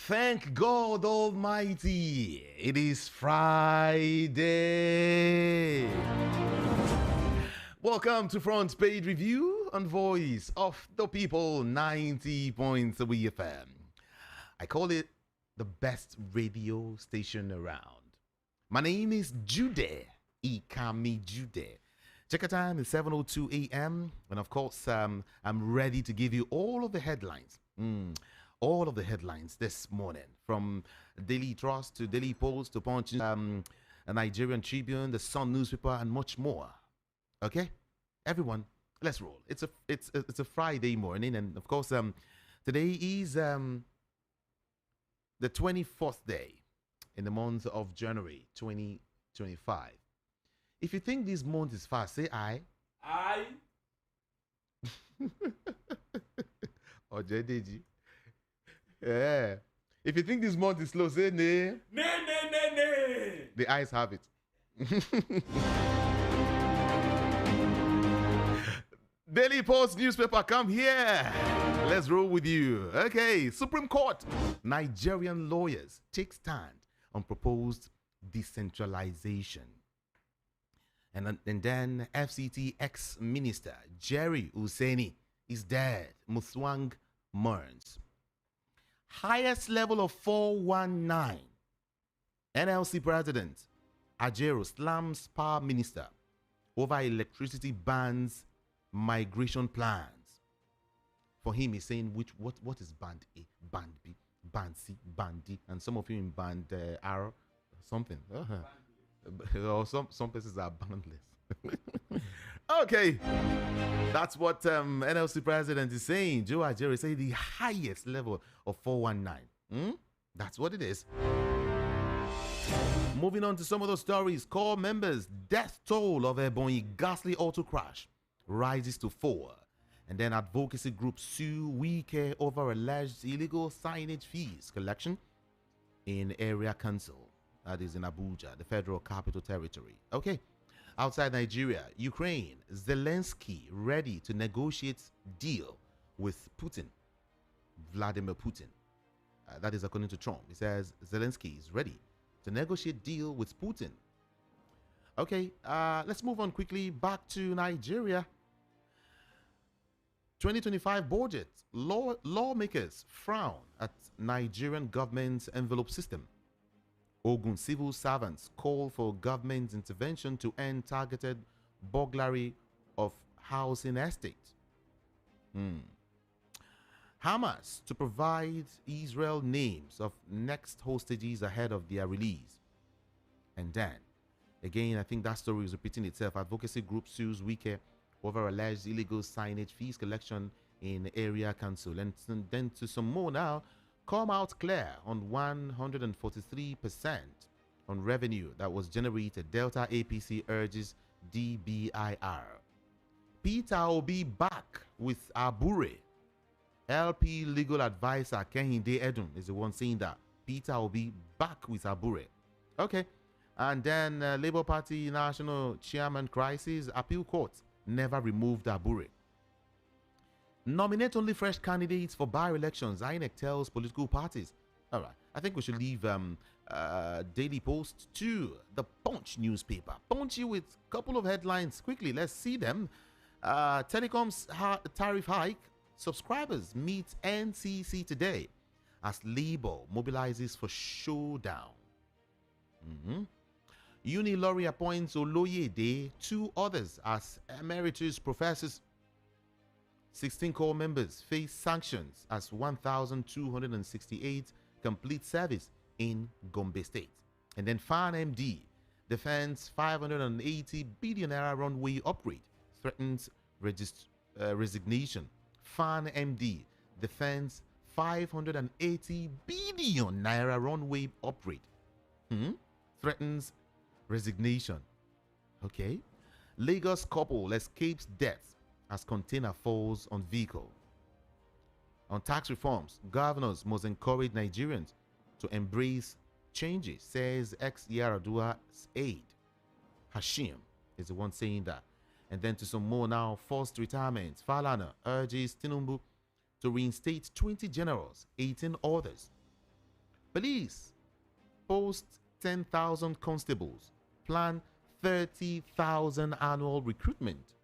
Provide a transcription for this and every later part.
Thank God Almighty, it is Friday. Welcome to Front Page Review on Voice of the People 90.3 FM. I call it the best radio station around. My name is Jude, Ikami Jude. Check time is 7:02 a.m. And of course, I'm ready to give you all of the headlines. All of the headlines this morning, from Daily Trust to Daily Post to Punch, a Nigerian Tribune, the Sun newspaper, and much more. Okay, everyone, let's roll. It's a Friday morning, and of course, today is the 24th day in the month of January 2025. If you think this month is fast, say I. Or JDG. Yeah. If you think this month is slow, say nay. Nay. The eyes have it. Daily Post newspaper, come here. Let's roll with you. Okay. Supreme Court. Nigerian lawyers take stand on proposed decentralization. And then FCT ex-minister Jerry Hussaini is dead. Muswang mourns. Highest level of 419. NLC president Ajero slams power minister over electricity bans migration plans. For him, he's saying what is band A, band B, band C, band D, and some of you in band R, something. Or some places are bandless. Okay, that's what NLC president is saying. Joe Ajero say the highest level of 419. That's what it is. Moving on to some of those stories. Core members, death toll of Ebonyi ghastly auto crash rises to 4. And then advocacy groups sue Wike over alleged illegal signage fees collection in area council. That is in Abuja, the Federal Capital Territory. Okay. Outside Nigeria, Ukraine, Zelensky ready to negotiate deal with Putin, Vladimir Putin. That is according to Trump. He says Zelensky is ready to negotiate deal with Putin. Okay, let's move on quickly back to Nigeria. 2025 budget. Lawmakers frown at Nigerian government's envelope system. Ogun civil servants call for government intervention to end targeted burglary of housing estate. Hamas to provide Israel names of next hostages ahead of their release. And then, again, I think that story is repeating itself. Advocacy group sues Wike over alleged illegal signage fees collection in area council. And then to some more now. Come out clear on 143% on revenue that was generated. Delta APC urges DBIR. Peter Obi back with Abure. LP legal advisor Kehinde Edun is the one saying that. Peter Obi back with Abure. Okay. And then Labour Party National Chairman crisis. Appeal Court never removed Abure. Nominate only fresh candidates for by-elections. INEC tells political parties. All right. I think we should leave Daily Post to the Punch newspaper. Punch you with a couple of headlines quickly. Let's see them. Telecoms tariff hike. Subscribers meet NCC today as Labour mobilizes for Showdown. Unilorry appoints Oloyede, 2 others as emeritus professors. 16 core members face sanctions as 1,268 complete service in Gombe State. And then Fan MD defends 580 billion naira runway upgrade, threatens resignation. Fan MD defends 580 billion naira runway upgrade, threatens resignation. Okay. Lagos couple escapes death as container falls on vehicle. On tax reforms, governors must encourage Nigerians to embrace changes, says ex-Yaradua's aide. Hashim is the one saying that. And then to some more now, forced retirement. Falana urges Tinubu to reinstate 20 generals, 18 others. Police post 10,000 constables, plan 30,000 annual recruitment.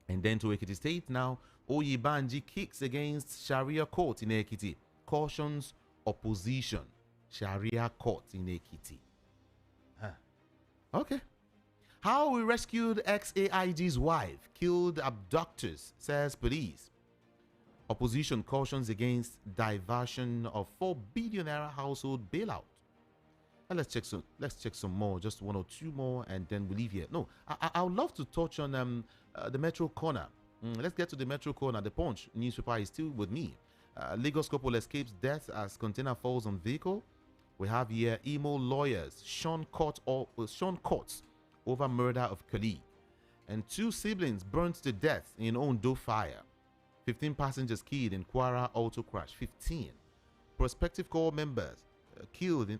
And then to Ekiti State now, Oyebanji kicks against Sharia court in Ekiti, cautions opposition. Sharia court in Ekiti. Okay. How we rescued ex-AIG's wife, killed abductors, says police. Opposition cautions against diversion of 4 billion naira household bailout. And let's check some more, just one or two more, and then we leave here. No, I would love to touch on the Metro Corner. Let's get to the Metro Corner. The Punch newspaper is still with me. Lagos couple escapes death as container falls on vehicle. We have here Imo lawyers Sean courts over murder of colleague, and 2 siblings burnt to death in Ondo fire. 15 passengers killed in Kwara auto crash. 15 prospective corps members killed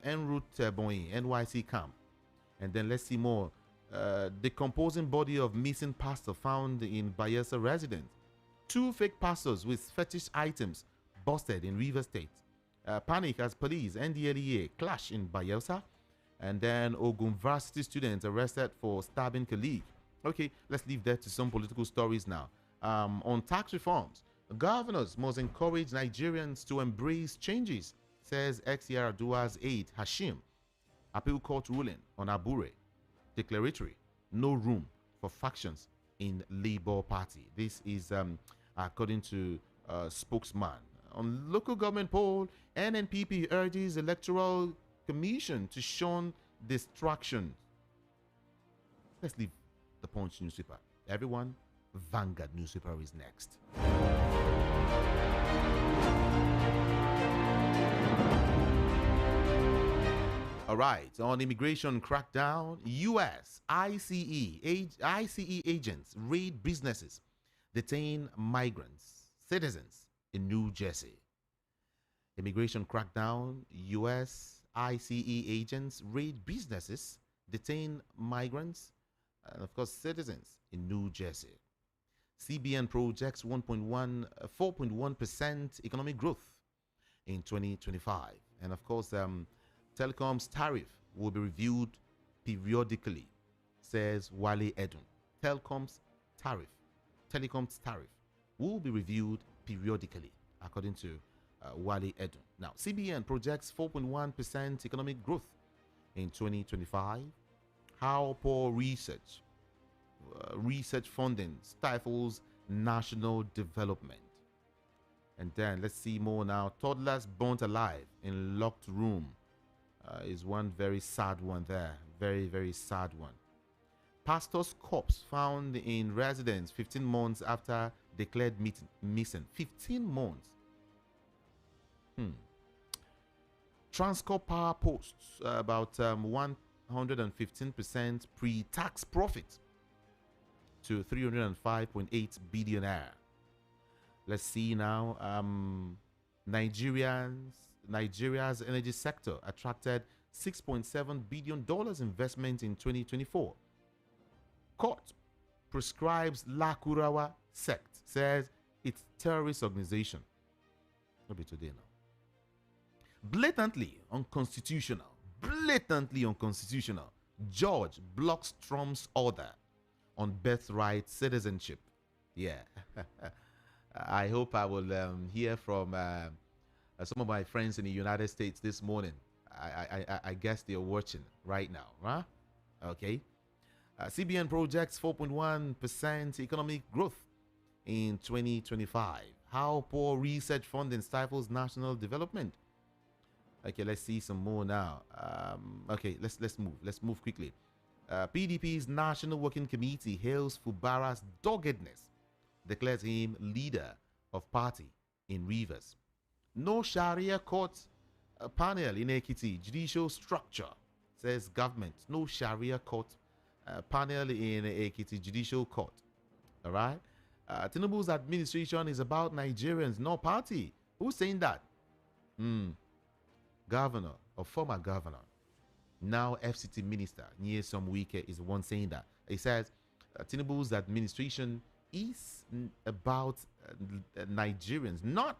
en route Ebonyi NYC camp. And then let's see more. Decomposing body of missing pastor found in Bayelsa residence. 2 fake pastors with fetish items busted in River State. Panic as police NDLEA clash in Bayelsa. And then Ogun Varsity students arrested for stabbing colleague. Okay, let's leave that to some political stories now. On tax reforms, governors must encourage Nigerians to embrace changes, says ex-Yar'Adua's aide Hashim. Appeal court ruling on Abure. Declaratory, no room for factions in Labour Party. This is according to spokesman. On local government poll, NNPP urges Electoral Commission to shun distractions. Let's leave the Punch newspaper. Everyone, Vanguard newspaper is next. All right, on immigration crackdown, U.S. ICE agents raid businesses, detain migrants, citizens in New Jersey. Immigration crackdown, U.S. ICE agents raid businesses, detain migrants, and of course citizens in New Jersey. CBN projects 4.1% economic growth in 2025. And of course, Telecoms tariff will be reviewed periodically, says Wale Edun. Telecoms tariff will be reviewed periodically, according to Wale Edun. Now, CBN projects 4.1% economic growth in 2025. How poor research funding stifles national development. And then let's see more now. Toddlers burnt alive in locked room is one very sad one there. Very, very sad one. Pastor's corpse found in residence 15 months after declared missing. 15 months. Transcorp Power posts about 115% pre-tax profit to 305.8 billion naira. Let's see now. Nigeria's energy sector attracted $6.7 billion investment in 2024. Court prescribes Lakurawa sect, says it's terrorist organization. It'll be today now. Blatantly unconstitutional. Judge blocks Trump's order on birthright citizenship. Yeah. I hope I will hear from some of my friends in the United States this morning. I guess they're watching right now, huh? Okay. CBN projects 4.1% economic growth in 2025. How poor research funding stifles national development. Okay, let's see some more now. Okay, let's move. Let's move quickly. PDP's National Working Committee hails Fubara's doggedness, declares him leader of party in Rivers. No Sharia court panel in Ekiti, judicial structure, says government. No Sharia court panel in Ekiti, judicial court. All right. Tinubu's administration is about Nigerians, no party. Who's saying that? Governor or former governor, now FCT minister, Nyesom Wike, is the one saying that. He says Tinubu's administration is about Nigerians, not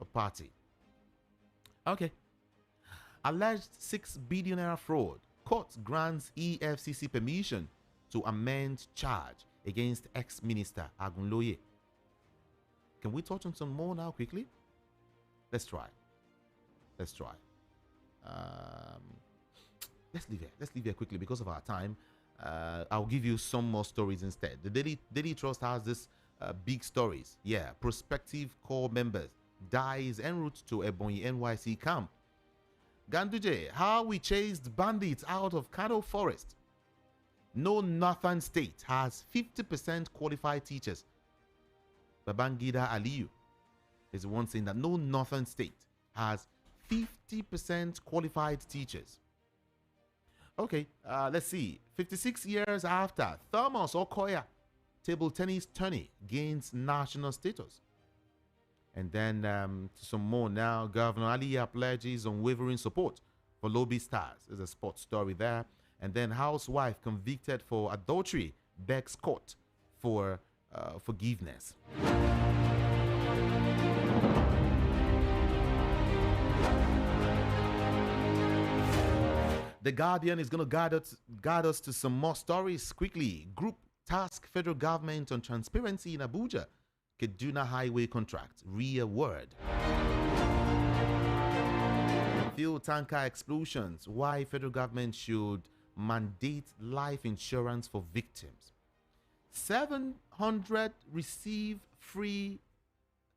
a party. Okay. Alleged 6 billion naira fraud. Court grants EFCC permission to amend charge against ex-minister Agunloye. Can we touch on some more now quickly? Let's try. Let's try. Um, let's leave here quickly because of our time. I'll give you some more stories instead. The Daily Trust has this big stories. Yeah, prospective core members dies en route to Ebonyi NYC camp. Ganduje, how we chased bandits out of Kano Forest. No northern state has 50% qualified teachers. Babangida Aliyu is the one saying that no northern state has 50% qualified teachers. Okay, let's see. 56 years after, Thomas Okoya, table tennis tourney, gains national status. And then some more now. Governor Aliya pledges unwavering support for Lobby Stars. There's a sports story there. And then housewife convicted for adultery begs court for forgiveness. The Guardian is going to guide us to some more stories quickly. Group task federal government on transparency in Abuja. Kaduna Highway contract. Real word. Fuel tanker explosions. Why federal government should mandate life insurance for victims. 700 receive free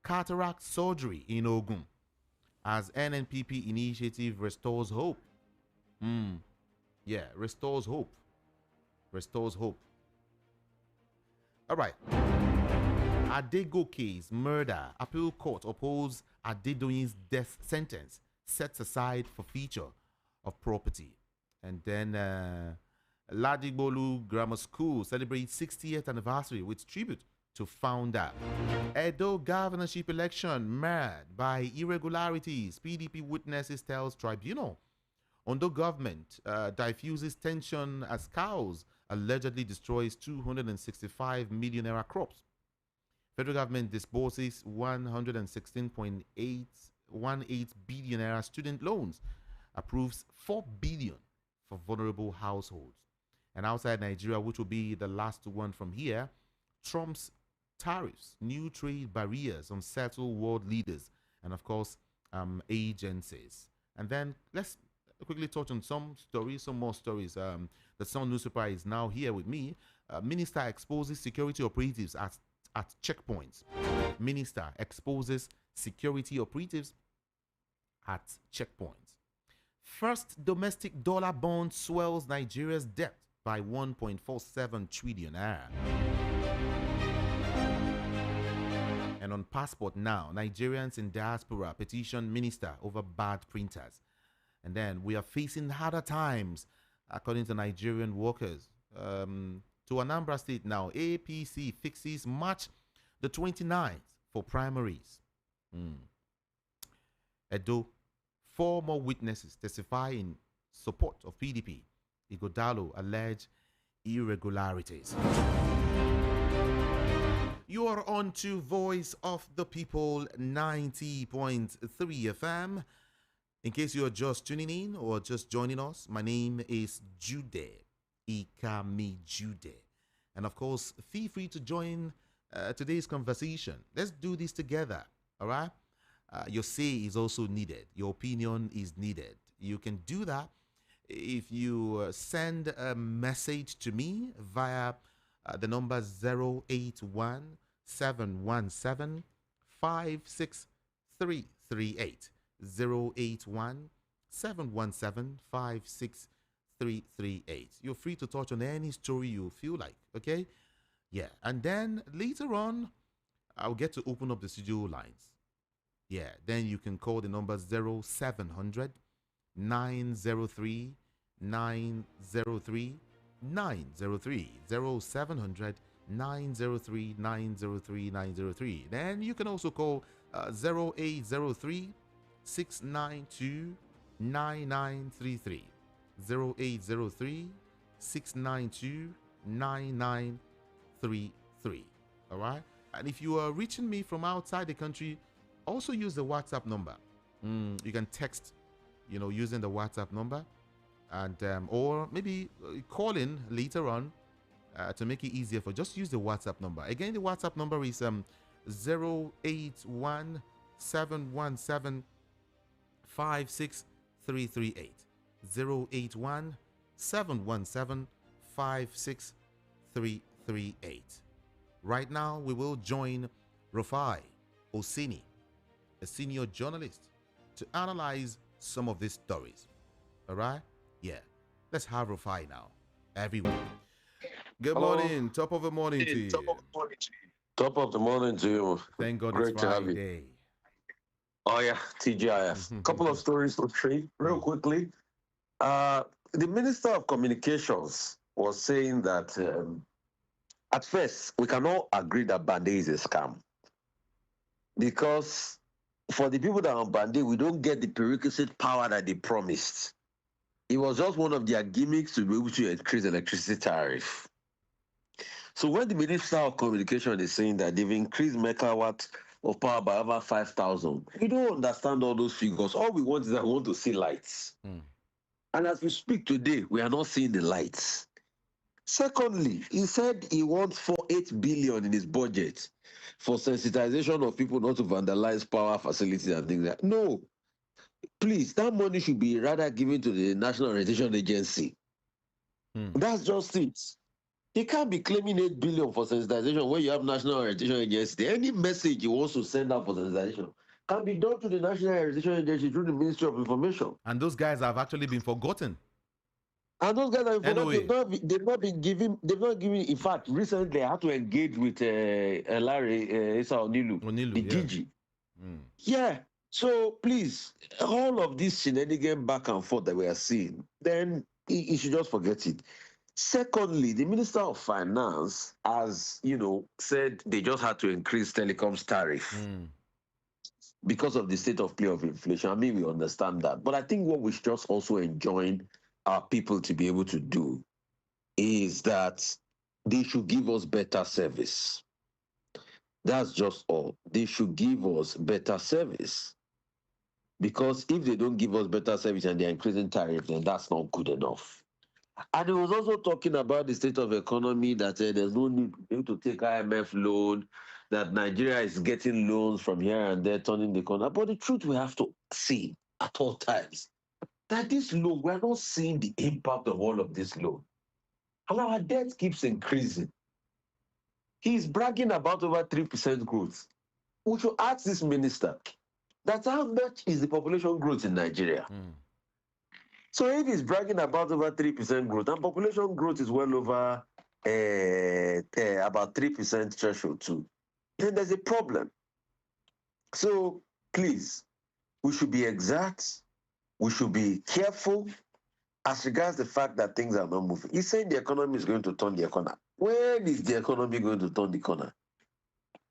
cataract surgery in Ogun as NNPP initiative restores hope. Yeah, restores hope. Restores hope. All right. Adegoke's murder. Appeal court opposes Adedoyin's death sentence. Sets aside for feature of property. And then Ladigbolu Grammar School celebrates 60th anniversary with tribute to founder. Edo governorship election marred by irregularities. PDP witnesses tells tribunal. Ondo government diffuses tension as cows allegedly destroys 265 million naira crops. Federal government disburses 116.818 billion naira student loans. Approves 4 billion for vulnerable households. And outside Nigeria, which will be the last one from here, Trump's tariffs, new trade barriers unsettle world leaders, and of course, agencies. And then let's quickly touch on some stories, some more stories. The Sun newspaper is now here with me. Minister exposes security operatives at checkpoints. Minister exposes security operatives at checkpoints. First domestic dollar bond swells Nigeria's debt by 1.47 trillion naira. And on passport now, Nigerians in diaspora petition minister over bad printers. And then we are facing harder times, according to Nigerian workers. To Anambra State now, APC fixes March the 29th for primaries. Edo, 4 more witnesses testify in support of PDP. Igodalo alleged irregularities. You are on to Voice of the People 90.3 FM. In case you are just tuning in or just joining us, my name is Jude. Ikami Jude. And of course, feel free to join today's conversation. Let's do this together, all right? Your say is also needed. Your opinion is needed. You can do that if you send a message to me via the number 081-717-56338. 081-717-56338. You're free to touch on any story you feel like, okay? Yeah, and then later on, I'll get to open up the studio lines. Yeah, then you can call the number 0700 903 903 903 0700 903 903 903. Then you can also call 0803 692 9933 0803 692 9933. All right, and if you are reaching me from outside the country, also use the WhatsApp number You can text, using the WhatsApp number, and or maybe call in later on to make it easier for. Just use the WhatsApp number. Again, the WhatsApp number is 081 717 56338. 081 717 56338. Right now, we will join Rufai Osini, a senior journalist, to analyze some of these stories. All right? Yeah. Let's have Rufai now. Everyone. Good Hello. morning. Top of the morning to you. Top of the morning to you. Thank God Great it's to have you. Friday. Oh, yeah. TGIF. Couple of stories to trade real quickly. The Minister of Communications was saying that at first, we can all agree that Band is a scam. Because for the people that are on Band, we don't get the prerequisite power that they promised. It was just one of their gimmicks to be able to increase electricity tariff. So when the Minister of Communication is saying that they've increased megawatt of power by over 5,000, we don't understand all those figures. All we want is that we want to see lights. And as we speak today, we are not seeing the lights. Secondly, he said he wants 8 billion in his budget for sensitization of people not to vandalize power facilities and things like that. No, please, that money should be rather given to the National Orientation Agency. That's just it. He can't be claiming 8 billion for sensitization when you have National Orientation Agency. Any message he wants to send out for sensitization can be done to the National Orientation Agency through the Ministry of Information. And those guys have actually been forgotten. And those guys have forgotten. They've not given. In fact, recently I had to engage with Larry Issa Onilu, the DG. Yeah. So please, all of this shenanigan back and forth that we are seeing, then he should just forget it. Secondly, the Minister of Finance has, said they just had to increase Telecoms tariff because of the state of play of inflation. I mean, we understand that. But I think what we should just also enjoin our people to be able to do is that they should give us better service. That's just all. They should give us better service. Because if they don't give us better service and they're increasing tariff, then that's not good enough. And he was also talking about the state of economy, that there's no need to take IMF loan, that Nigeria is getting loans from here and there, turning the corner. But the truth we have to see at all times, that this loan, we're not seeing the impact of all of this loan. And our debt keeps increasing. He's bragging about over 3% growth. We should ask this minister, that's how much is the population growth in Nigeria? So if he's bragging about over 3% growth, and population growth is well over about 3% threshold too, then there's a problem. So please, we should be exact. We should be careful as regards the fact that things are not moving. He's saying the economy is going to turn the corner. When is the economy going to turn the corner?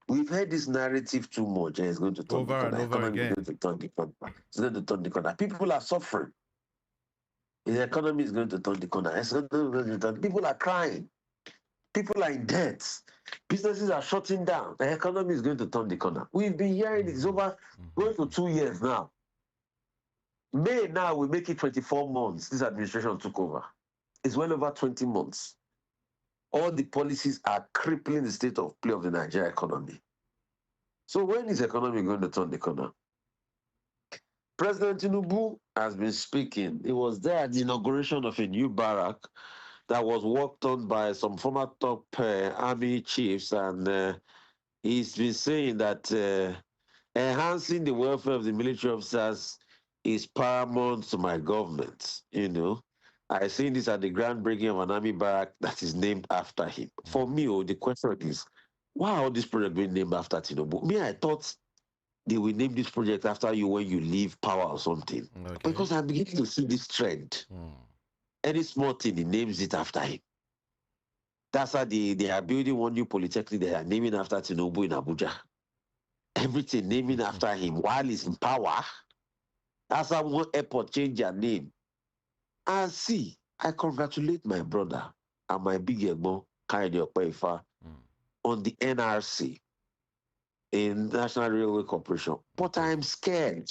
We've heard this narrative too much, and it's going to turn the corner. It's going to turn the corner. It's going to turn the corner. People are suffering. The economy is going to turn the corner. People are crying. People are in debt. Businesses are shutting down. The economy is going to turn the corner. We've been hearing it's over going for 2 years now. May now we make it 24 months. This administration took over. It's well over 20 months. All the policies are crippling the state of play of the Nigerian economy. So when is the economy going to turn the corner? President Tinubu has been speaking. He was there at the inauguration of a new barrack that was worked on by some former top army chiefs, and he's been saying that enhancing the welfare of the military officers is paramount to my government. I seen this at the groundbreaking of an army barrack that is named after him. For me, the question is, why all this project being named after Tinubu? Me, I thought they will name this project after you when you leave power or something. Okay. Because I'm beginning to see this trend. Any small thing, he names it after him. That's how they are building one new polytechnic. They are naming after Tinubu in Abuja. Everything naming after him while he's in power. That's how one airport changed their name. And see, I congratulate my brother and my big egbo, Kayode Opeifa, on the NRC. In National Railway Corporation. But I'm scared.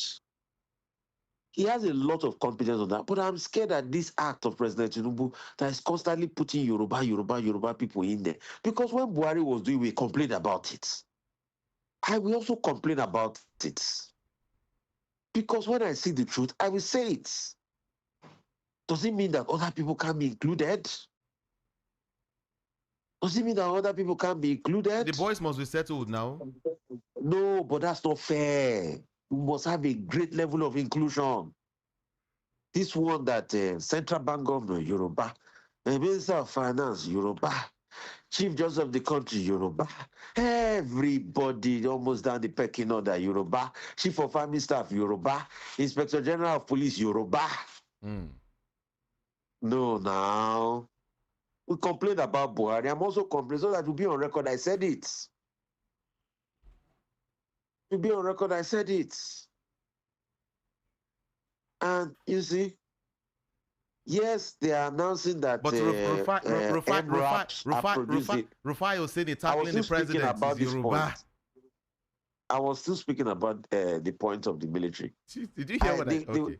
He has a lot of confidence on that. But I'm scared that this act of President Tinubu that is constantly putting Yoruba people in there. Because when Buhari was doing, we complained about it. I will also complain about it. Because when I see the truth, I will say it. Does it mean that other people can be included? Does it mean that other people can't be included? The boys must be settled now. No, but that's not fair. We must have a great level of inclusion. This one that Central Bank Governor, Yoruba, Minister of Finance, Yoruba, Chief Justice of the country, Yoruba, everybody almost down the pecking order, Yoruba, Chief of Army Staff, Yoruba, Inspector General of Police, Yoruba. No, now. We complained about Buhari. I'm also complaining so that will be on record. I said it. To be on record, I said it. And you see, yes, they are announcing that Rufai Oseni tackling the president is Yoruba. I was still speaking about the point of the military. Did you hear what I okay.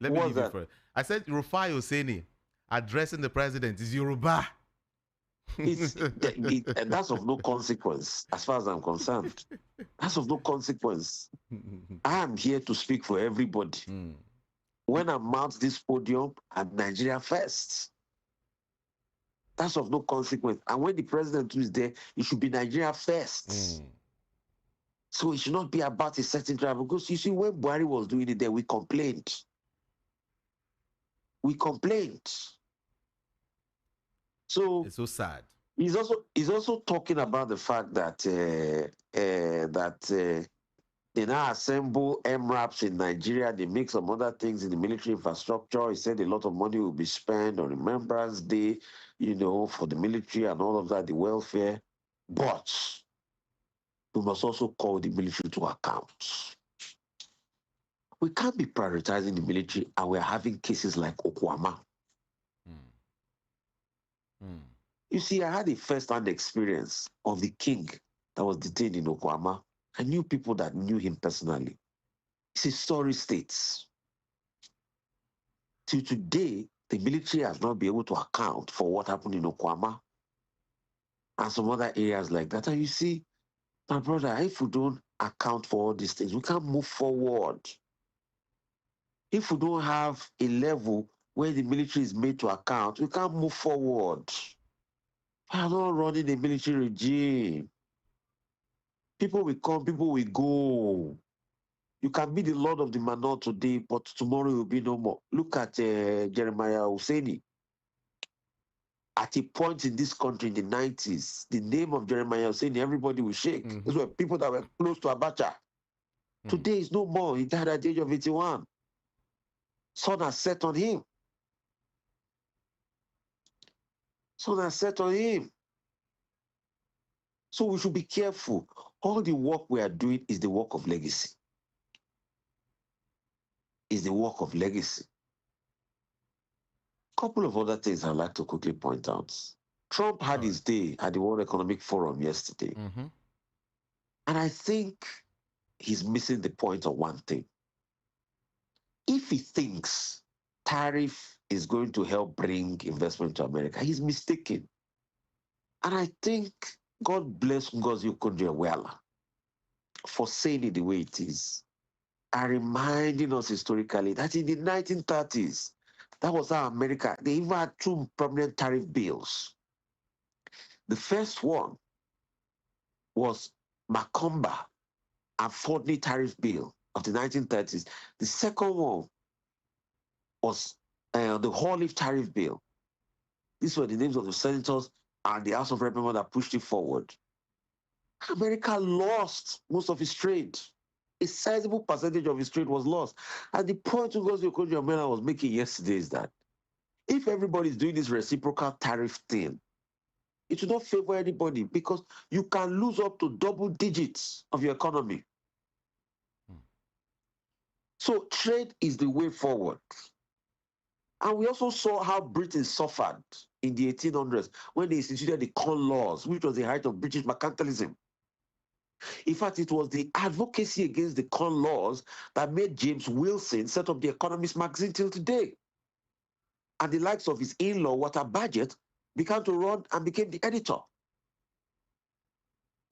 Let me leave it for it. I said Rufai Oseni addressing the president is Yoruba. That's of no consequence as far as I'm concerned. That's of no consequence. I am here to speak for everybody. When I mount this podium, I'm Nigeria first. That's of no consequence. And when the president is there, it should be Nigeria first. So it should not be about a certain driver. Because you see, when Buhari was doing it there, we complained. We complained. So it's so sad. He's also talking about the fact that they now assemble MRAPs in Nigeria. They make some other things in the military infrastructure. He said a lot of money will be spent on Remembrance Day, for the military and all of that, the welfare. But we must also call the military to account. We can't be prioritizing the military and we're having cases like Okwama. You see, I had a first-hand experience of the king that was detained in Okwama. I knew people that knew him personally. It's a sorry state. Till today, the military has not been able to account for what happened in Okwama and some other areas like that. And you see, my brother, if we don't account for all these things, we can't move forward. If we don't have a level where the military is made to account, we can't move forward. We are not running a military regime. People will come, people will go. You can be the Lord of the Manor today, but tomorrow will be no more. Look at Jeremiah Husseini. At a point in this country in the 90s, the name of Jeremiah Husseini, everybody will shake. Those were people that were close to Abacha. Today is no more. He died at the age of 81. Sun has set on him. Sun has set on him. So we should be careful. All the work we are doing is the work of legacy. Is the work of legacy. Couple of other things I'd like to quickly point out. Trump had his day at the World Economic Forum yesterday. And I think he's missing the point of one thing. If he thinks tariff is going to help bring investment to America, he's mistaken. And I think God bless Ngozi Okonjo-Iweala for saying it the way it is and reminding us historically that in the 1930s, that was how America, they even had two prominent tariff bills. The first one was Macomber and Fordney tariff bill of the 1930s. The second one was the Hawley tariff bill. These were the names of the senators and the House of Representatives that pushed it forward. America lost most of its trade. A sizable percentage of its trade was lost. And the point Ngozi Okonjo-Iweala was making yesterday is that if everybody is doing this reciprocal tariff thing, it will not favor anybody because you can lose up to double digits of your economy. So trade is the way forward. And we also saw how Britain suffered in the 1800s when they instituted the Corn Laws, which was the height of British mercantilism. In fact, it was the advocacy against the con laws that made James Wilson set up the Economist magazine till today. And the likes of his in-law, Walter Bagehot, began to run and became the editor.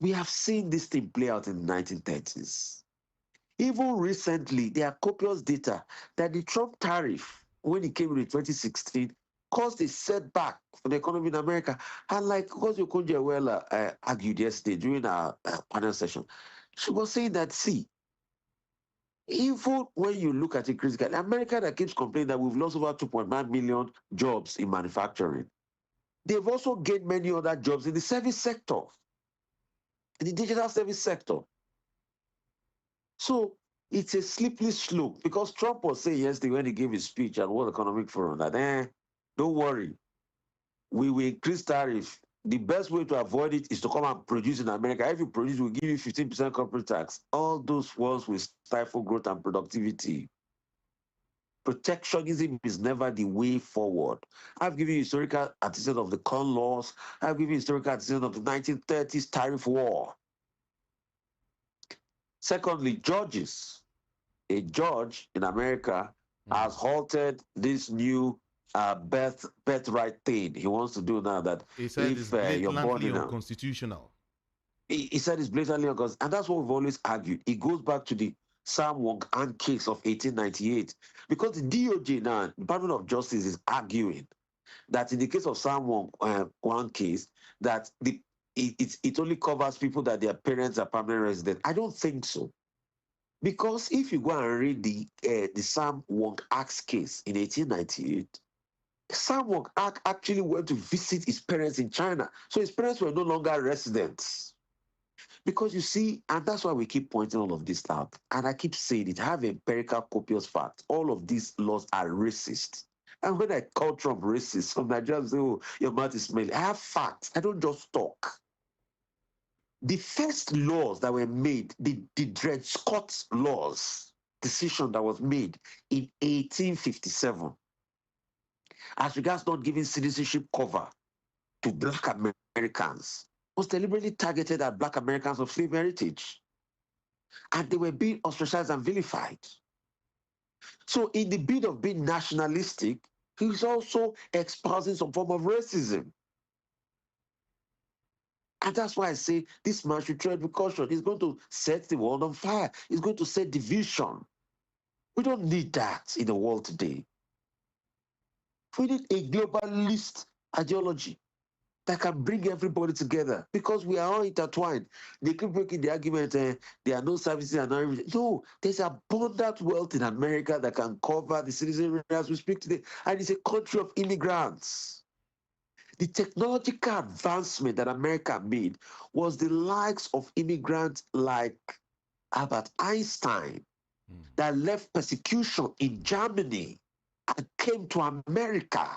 We have seen this thing play out in the 1930s. Even recently, there are copious data that the Trump tariff, when it came in 2016, caused a setback for the economy in America. And like Kosi Okonjo-Iweala argued yesterday during our panel session, she was saying that, see, even when you look at it critically, America that keeps complaining that we've lost over 2.9 million jobs in manufacturing, they've also gained many other jobs in the service sector, in the digital service sector. So it's a slippery slope, because Trump was saying yesterday when he gave his speech at World Economic Forum that, don't worry, we will increase tariff. The best way to avoid it is to come and produce in America. If you produce, we'll give you 15% corporate tax. All those ones will stifle growth and productivity. Protectionism is never the way forward. I've given you historical antecedent of the con laws. I've given you historical antecedent of the 1930s tariff war. Secondly, judges. A judge in America has halted this new birthright thing he wants to do now, that he said if it's blatantly you're born in unconstitutional. He said it's blatantly unconstitutional, and that's what we've always argued. It goes back to the Sam Wong-An case of 1898, because the DOJ now, Department of Justice, is arguing that in the case of Sam Wong-An case, that it only covers people that their parents are permanent residents. I don't think so. Because if you go and read the Sam Wong-Ak's case in 1898, Sam Wong-Ak actually went to visit his parents in China. So his parents were no longer residents. Because you see, and that's why we keep pointing all of this out, and I keep saying it, I have empirical copious facts. All of these laws are racist. And when I call Trump racist, some Nigerians say, oh, your mouth is smelly. I have facts. I don't just talk. The first laws that were made, the Dred Scott laws, decision that was made in 1857, as regards not giving citizenship cover to Black Americans, was deliberately targeted at Black Americans of slave heritage. And they were being ostracized and vilified. So in the bid of being nationalistic, he's also espousing some form of racism. And that's why I say this man should tread with caution. He's going to set the world on fire. He's going to set division. We don't need that in the world today. We need a globalist ideology that can bring everybody together, because we are all intertwined. They keep making the argument, there are no services and everything. No, there's abundant wealth in America that can cover the citizenry as we speak today. And it's a country of immigrants. The technological advancement that America made was the likes of immigrants like Albert Einstein that left persecution in Germany and came to America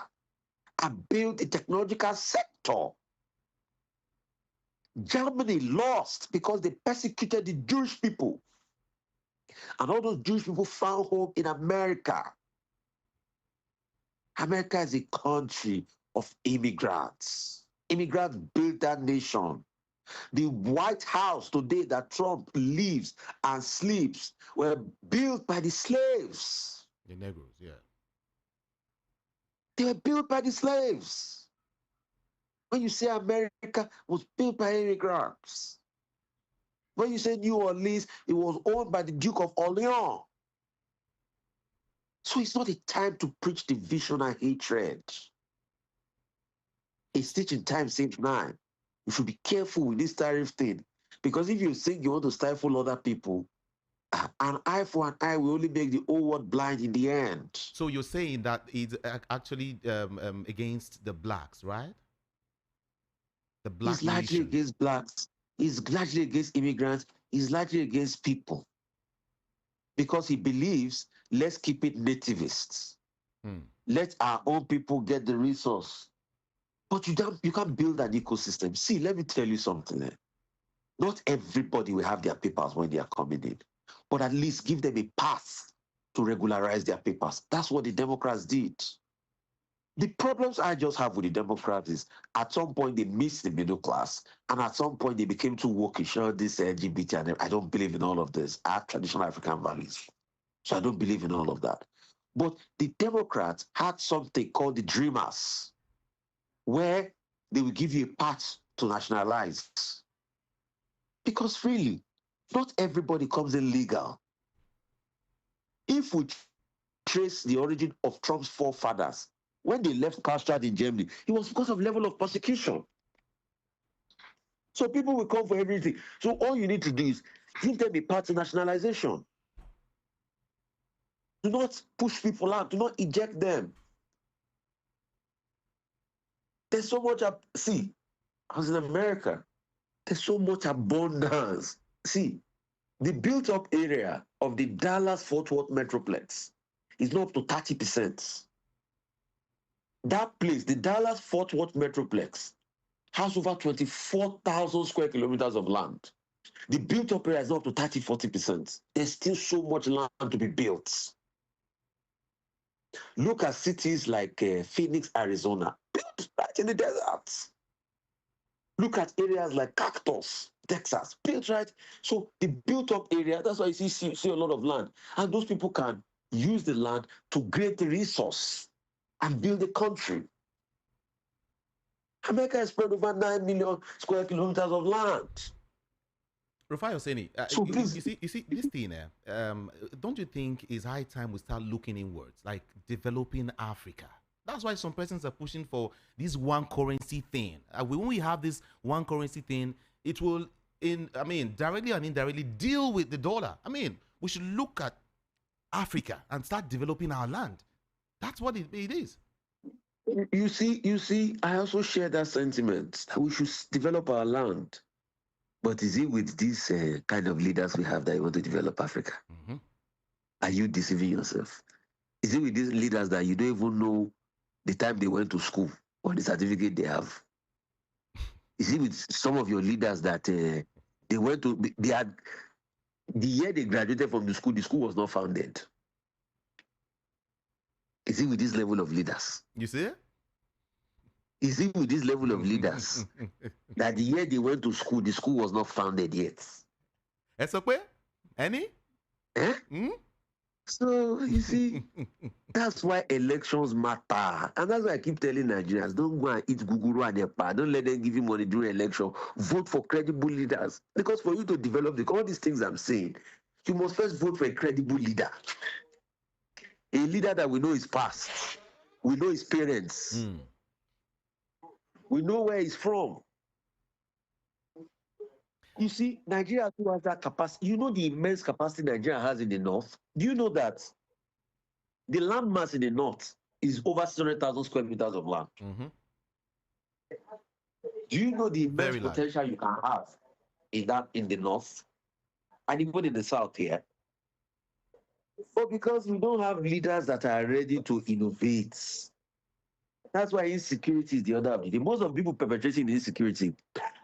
and built a technological sector. Germany lost because they persecuted the Jewish people. And all those Jewish people found home in America. America is a country of immigrants. Immigrants built that nation. The White House today that Trump lives and sleeps were built by the slaves. The Negroes, yeah. They were built by the slaves. When you say America was built by immigrants. When you say New Orleans, it was owned by the Duke of Orleans. So it's not a time to preach division and hatred. A stitch in time saves nine. You should be careful with this tariff thing, because if you think you want to stifle other people, an eye for an eye will only make the whole world blind in the end. So you're saying that it's actually against the blacks, right? The black It's largely nation. against blacks. It's largely against immigrants. It's largely against people. Because he believes, let's keep it nativists. Let our own people get the resource. But you can't build an ecosystem. See, let me tell you something. Not everybody will have their papers when they are coming in. But at least give them a path to regularize their papers. That's what the Democrats did. The problems I just have with the Democrats is at some point they missed the middle class, and at some point they became too wokish. This LGBT, and I don't believe in all of this. I have traditional African values, so I don't believe in all of that. But the Democrats had something called the Dreamers, where they will give you a path to nationalize. Because really, not everybody comes in legal. If we trace the origin of Trump's forefathers, when they left Karlstadt in Germany, it was because of level of persecution. So people will come for everything. So all you need to do is give them a path to nationalization. Do not push people out. Do not eject them. There's so much. See, I was in America. There's so much abundance. See, the built-up area of the Dallas-Fort Worth Metroplex is not up to 30%. That place, the Dallas-Fort Worth Metroplex, has over 24,000 square kilometers of land. The built-up area is not up to 30-40%. There's still so much land to be built. Look at cities like Phoenix, Arizona, built right in the desert. Look at areas like Cactus, Texas, built right. So the built-up area, that's why you see a lot of land. And those people can use the land to create the resource and build a country. America has spread over 9 million square kilometers of land. Rufai Hosseini, you see this thing, don't you think it's high time we start looking inwards, like developing Africa? That's why some persons are pushing for this one currency thing. When we have this one currency thing, it will, directly and indirectly deal with the dollar. We should look at Africa and start developing our land. That's what it is. You see, I also share that sentiment that we should develop our land. But is it with these kind of leaders we have that you want to develop Africa? Mm-hmm. Are you deceiving yourself? Is it with these leaders that you don't even know the time they went to school or the certificate they have? Is it with some of your leaders that the year they graduated from the school was not founded? Is it with this level of leaders? You see? Is it with this level of leaders that the year they went to school, the school was not founded yet? That's okay? Any? Eh? Mm? So, you see, that's why elections matter. And that's why I keep telling Nigerians, don't go and eat guguru and epa. Don't let them give you money during election. Vote for credible leaders. Because for you to develop all these things I'm saying, you must first vote for a credible leader. A leader that we know his past. We know his parents. Mm. We know where he's from. You see, Nigeria too has that capacity. You know the immense capacity Nigeria has in the north? Do you know that the land mass in the north is over 600,000 square meters of land? Mm-hmm. Do you know the immense potential you can have in the north and even in the south here? But because we don't have leaders that are ready to innovate. That's why insecurity is the other of the day. Most of the people perpetrating insecurity,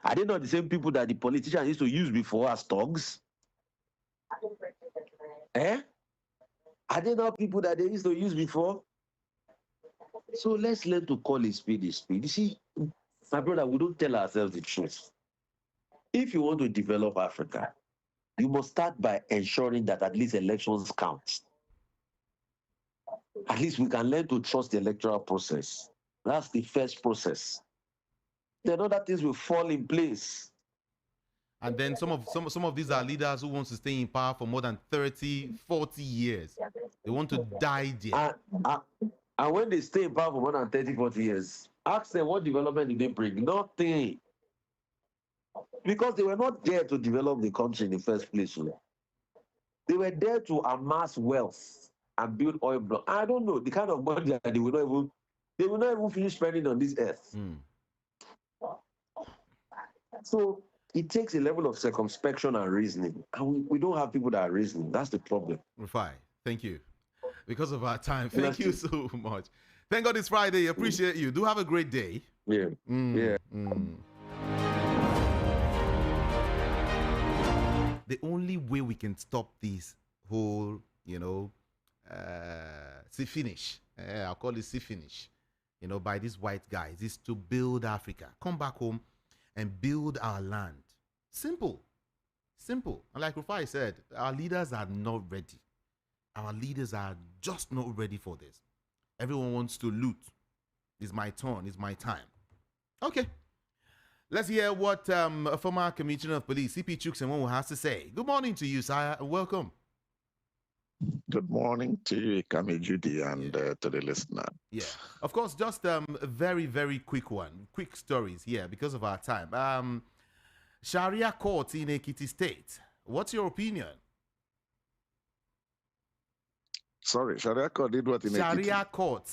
are they not the same people that the politicians used to use before as thugs? Eh? Are they not people that they used to use before? So let's learn to call a spade a spade. You see, my brother, we don't tell ourselves the truth. If you want to develop Africa, you must start by ensuring that at least elections count. At least we can learn to trust the electoral process. That's the first process. Then other things will fall in place. And then some of these are leaders who want to stay in power for more than 30, 40 years. They want to die there. And when they stay in power for more than 30, 40 years, ask them what development did they bring? Nothing. Because they were not there to develop the country in the first place. They were there to amass wealth and build oil blocks. I don't know the kind of money that they will not even finish spending on this earth. Mm. So it takes a level of circumspection and reasoning. And we don't have people that are reasoning. That's the problem. Rufai, thank you. Because of our time, thank you so much. Thank God it's Friday. Appreciate you. Do have a great day. Yeah. Yeah. The only way we can stop this whole, see finish. I'll call it see finish. by these white guys is to build Africa. Come back home and build our land. Simple. Simple. And like Rufai said, our leaders are not ready. Our leaders are just not ready for this. Everyone wants to loot. It's my turn. It's my time. Okay. Let's hear what a former Commissioner of Police, CP Chuksenwo, has to say. Good morning to you, sir. Welcome. Good morning to you, Kami Judy, and to the listener. Yeah. Of course, just a very, very quick one. Quick stories here because of our time. Sharia court in Ekiti State. What's your opinion? Sorry, Sharia court did what in Ekiti? Sharia court.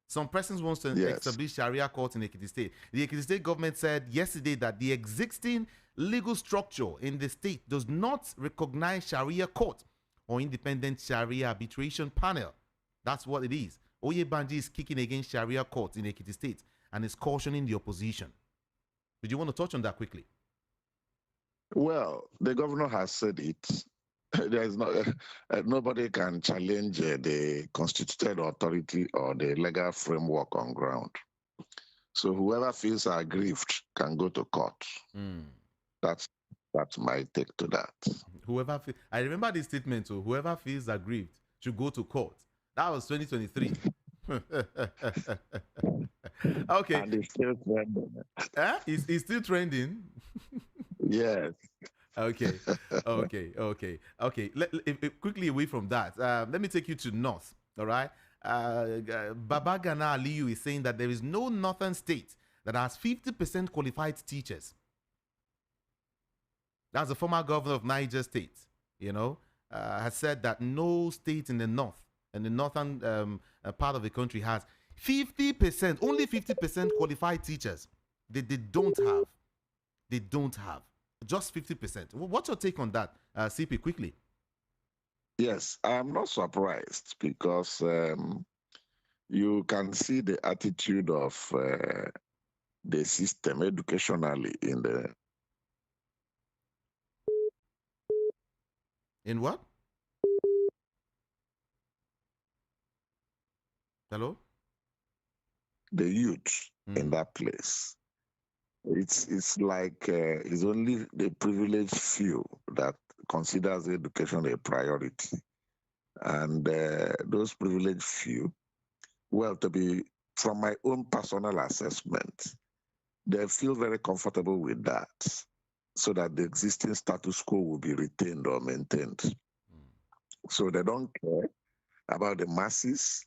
Some persons want to establish Sharia court in Ekiti State. The Ekiti State government said yesterday that the existing legal structure in the state does not recognize Sharia court or independent Sharia arbitration panel. That's what it is. Oyebanji is kicking against Sharia court in Ekiti State and is cautioning the opposition. Did you want to touch on that quickly? Well, the governor has said it. There is nobody can challenge the constituted authority or the legal framework on ground. So whoever feels aggrieved can go to court. That's my take to that. I remember this statement. So whoever feels aggrieved should go to court. That was 2023. Okay. And it's still trending. It's still trending. Yes. Okay. Quickly away from that, let me take you to North. All right. Babagana Aliyu is saying that there is no northern state that has 50% qualified teachers. That's the former governor of Niger State. Has said that no state in the north and the northern part of the country has 50%, only 50% qualified teachers. They don't have. They don't have. Just 50%. What's your take on that, CP, quickly? Yes, I'm not surprised because you can see the attitude of the system educationally in the... In what? Hello? The youth in that place. It's like it's only the privileged few that considers education a priority. And those privileged few, well, from my own personal assessment, they feel very comfortable with that so that the existing status quo will be retained or maintained. So they don't care about the masses,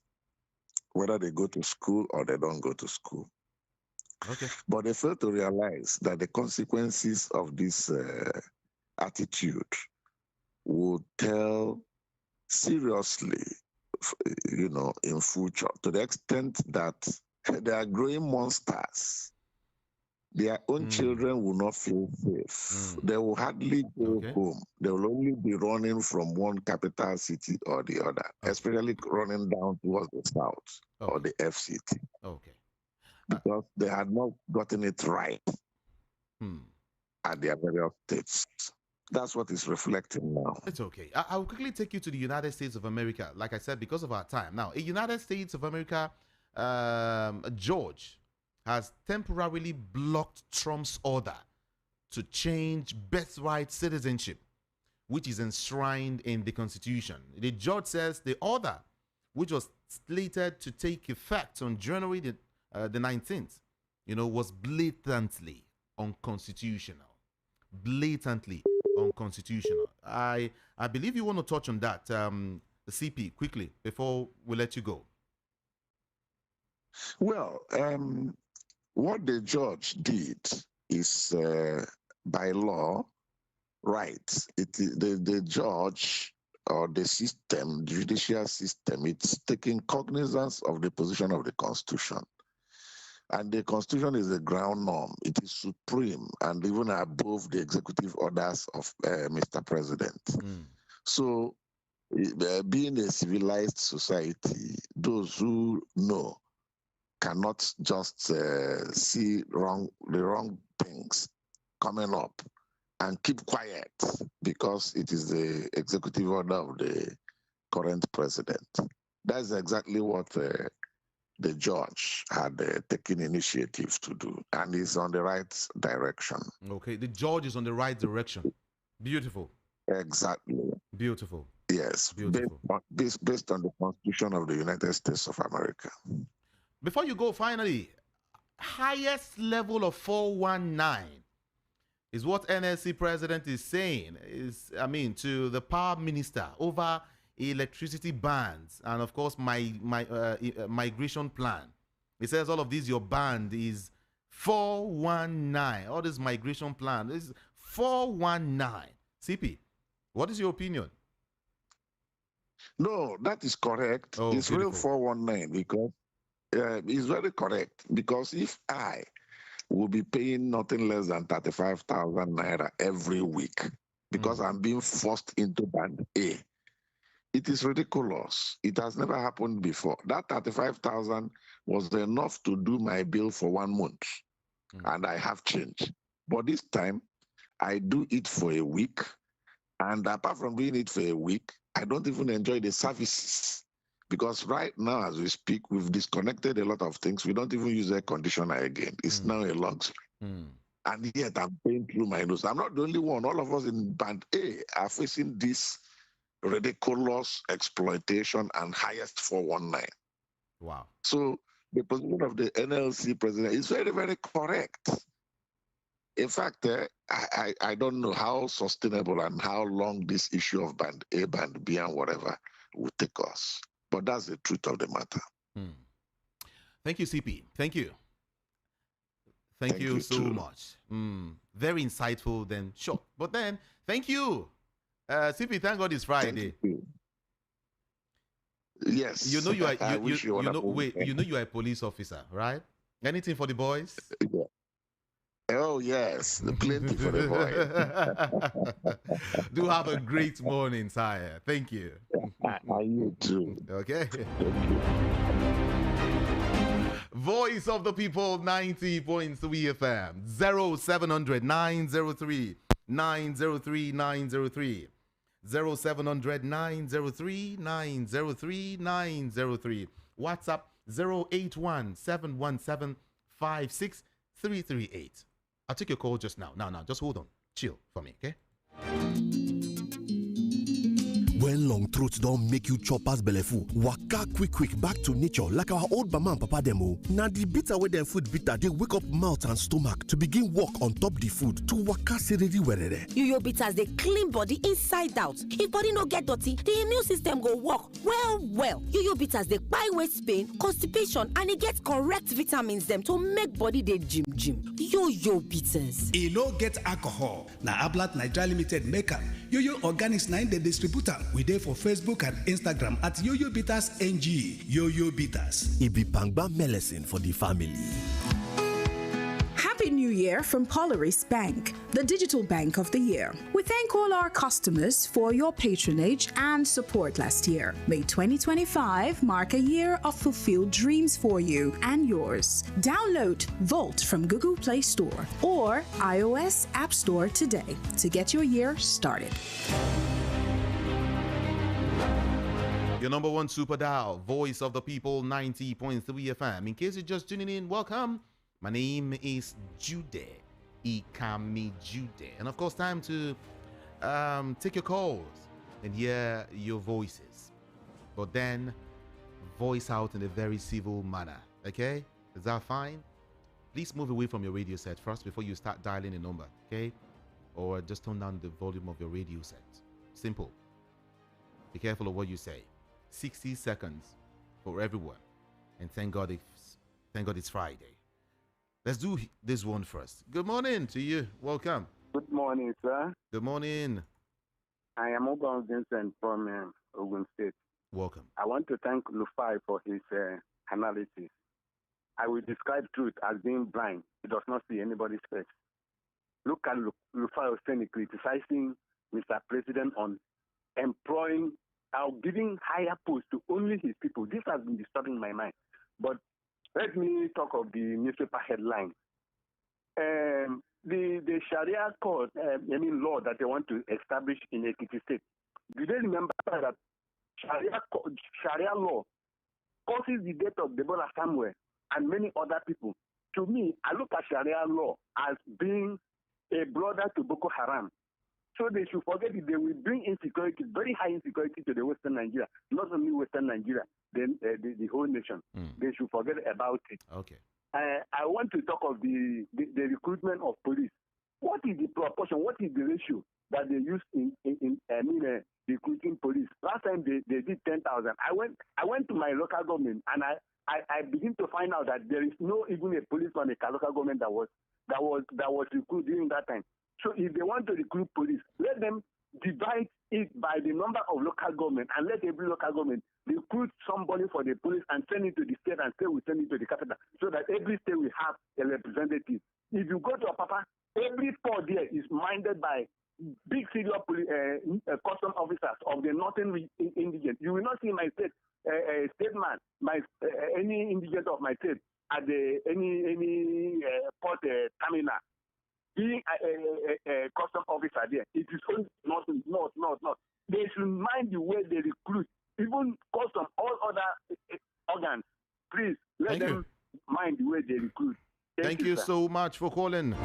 whether they go to school or they don't go to school. Okay. But they fail to realize that the consequences of this attitude will tell seriously, in future, to the extent that they are growing monsters. Their own children will not feel safe. They will hardly go home. They will only be running from one capital city or the other, especially running down towards the south or the FCT. Okay. Because they had not gotten it right at their various states. That's what is reflecting now. It's okay. I will quickly take you to the United States of America, like I said, because of our time. Now, in United States of America, George has temporarily blocked Trump's order to change birthright citizenship, which is enshrined in the Constitution. The judge says the order, which was slated to take effect on January the 19th, was blatantly unconstitutional. Blatantly unconstitutional. I believe you want to touch on that, CP, quickly, before we let you go. Well, what the judge did is by law, right. The judge or the system, the judicial system, it's taking cognizance of the position of the Constitution. And the Constitution is the ground norm. It is supreme and even above the executive orders of Mr. President. So, being a civilized society, those who know cannot just see the wrong things coming up and keep quiet because it is the executive order of the current president. That's exactly what the judge had taken initiative to do, and is on the right direction. Okay, the judge is on the right direction. Beautiful. Exactly. Beautiful. Yes, beautiful. Based on the Constitution of the United States of America. Before you go, finally, highest level of 419 is what NLC president is saying. To the power minister over electricity bans and, of course, migration plan. He says all of these, your band is 419. All this migration plan is 419. CP, what is your opinion? No, that is correct. Oh, it's beautiful. Real 419 because it's very correct. Because if I will be paying nothing less than 35,000 naira every week because I'm being forced into band A, it is ridiculous. It has never happened before. That 35,000 was enough to do my bill for 1 month, and I have change. But this time, I do it for a week, and apart from doing it for a week, I don't even enjoy the services. Because right now, as we speak, we've disconnected a lot of things. We don't even use air conditioner again. It's now a luxury. And yet I'm paying through my nose. I'm not the only one. All of us in Band A are facing this ridiculous exploitation and highest 419. Wow. So the position of the NLC president is very, very correct. In fact, I don't know how sustainable and how long this issue of Band A, Band B, and whatever will take us. But that's the truth of the matter. Thank you, CP. Thank you. Thank you so much. Very insightful, then short. But then, thank you. CP, thank God it's Friday. Yes. You know you are you are a police officer, right? Anything for the boys? Yeah. Oh yes, plenty for the boys. Do have a great morning, sire. Thank you. You too. Okay. Voice of the People 90.3 FM 0700 903 903 903 0700 903 903 903 WhatsApp 081 717 56338. I'll take your call just now. Now, just hold on. Chill for me, okay? When long throats don't make you chop as belleful, waka quick back to nature like our old mama and papa demo. Now the bitter way them food bitter, they wake up mouth and stomach to begin work on top the food to waka seredi werere. Yo bitters they clean body inside out. If body no get dirty, the immune system go work well. Yo bitters they buy waist pain, constipation, and it gets correct vitamins them to make body they gym. Yo bitters. E no get alcohol. Na Ablat Nigeria Limited maker. Yo Organics 9 the distributor. We there for Facebook and Instagram at Yo Bitters NG. Yo Bitters. It be pangba medicine for the family. Happy New Year from Polaris Bank, the digital bank of the year. We thank all our customers for your patronage and support last year. May 2025 mark a year of fulfilled dreams for you and yours. Download Volt from Google Play Store or iOS App Store today to get your year started. Your number one super dial, Voice of the People 90.3 FM. In case you're just tuning in, welcome. My name is Jude, Ikami Jude. And of course, time to take your calls and hear your voices. But then, voice out in a very civil manner, okay? Is that fine? Please move away from your radio set first before you start dialing a number, okay? Or just turn down the volume of your radio set. Simple. Be careful of what you say. 60 seconds for everyone. And thank God it's Friday. Let's do this one first. Good morning to you. Welcome. Good morning, sir. Good morning. I am Oban Vincent from Ogun State. Welcome. I want to thank Lufai for his analysis. I will describe truth as being blind. He does not see anybody's face. Look at Lufai Oseni criticizing Mr. President on employing or giving higher posts to only his people. This has been disturbing my mind. But let me talk of the newspaper headline. The Sharia court, law that they want to establish in Ekiti State. Do they remember that Sharia law causes the death of Deborah Samuel and many other people. To me, I look at Sharia law as being a brother to Boko Haram. So they should forget it. They will bring insecurity, very high insecurity to the Western Nigeria. Not only Western Nigeria, then the whole nation. They should forget about it. Okay. I want to talk of the recruitment of police. What is the proportion? What is the ratio that they use in recruiting police? Last time they did 10,000. I went to my local government and I begin to find out that there is no even a policeman in a local government that was recruited during that time. So if they want to recruit police, let them divide it by the number of local government and let every local government recruit somebody for the police and send it to the state and state will send it to the capital so that every state will have a representative. If you go to Apapa, every port there is minded by big senior custom officers of the northern indigent. You will not see my state statement, any indigent of my state at any port terminal being a custom officer there. It is only not. They should mind the way they recruit, even custom, all other organs. Please let them mind the way they recruit. Thank you so much for calling.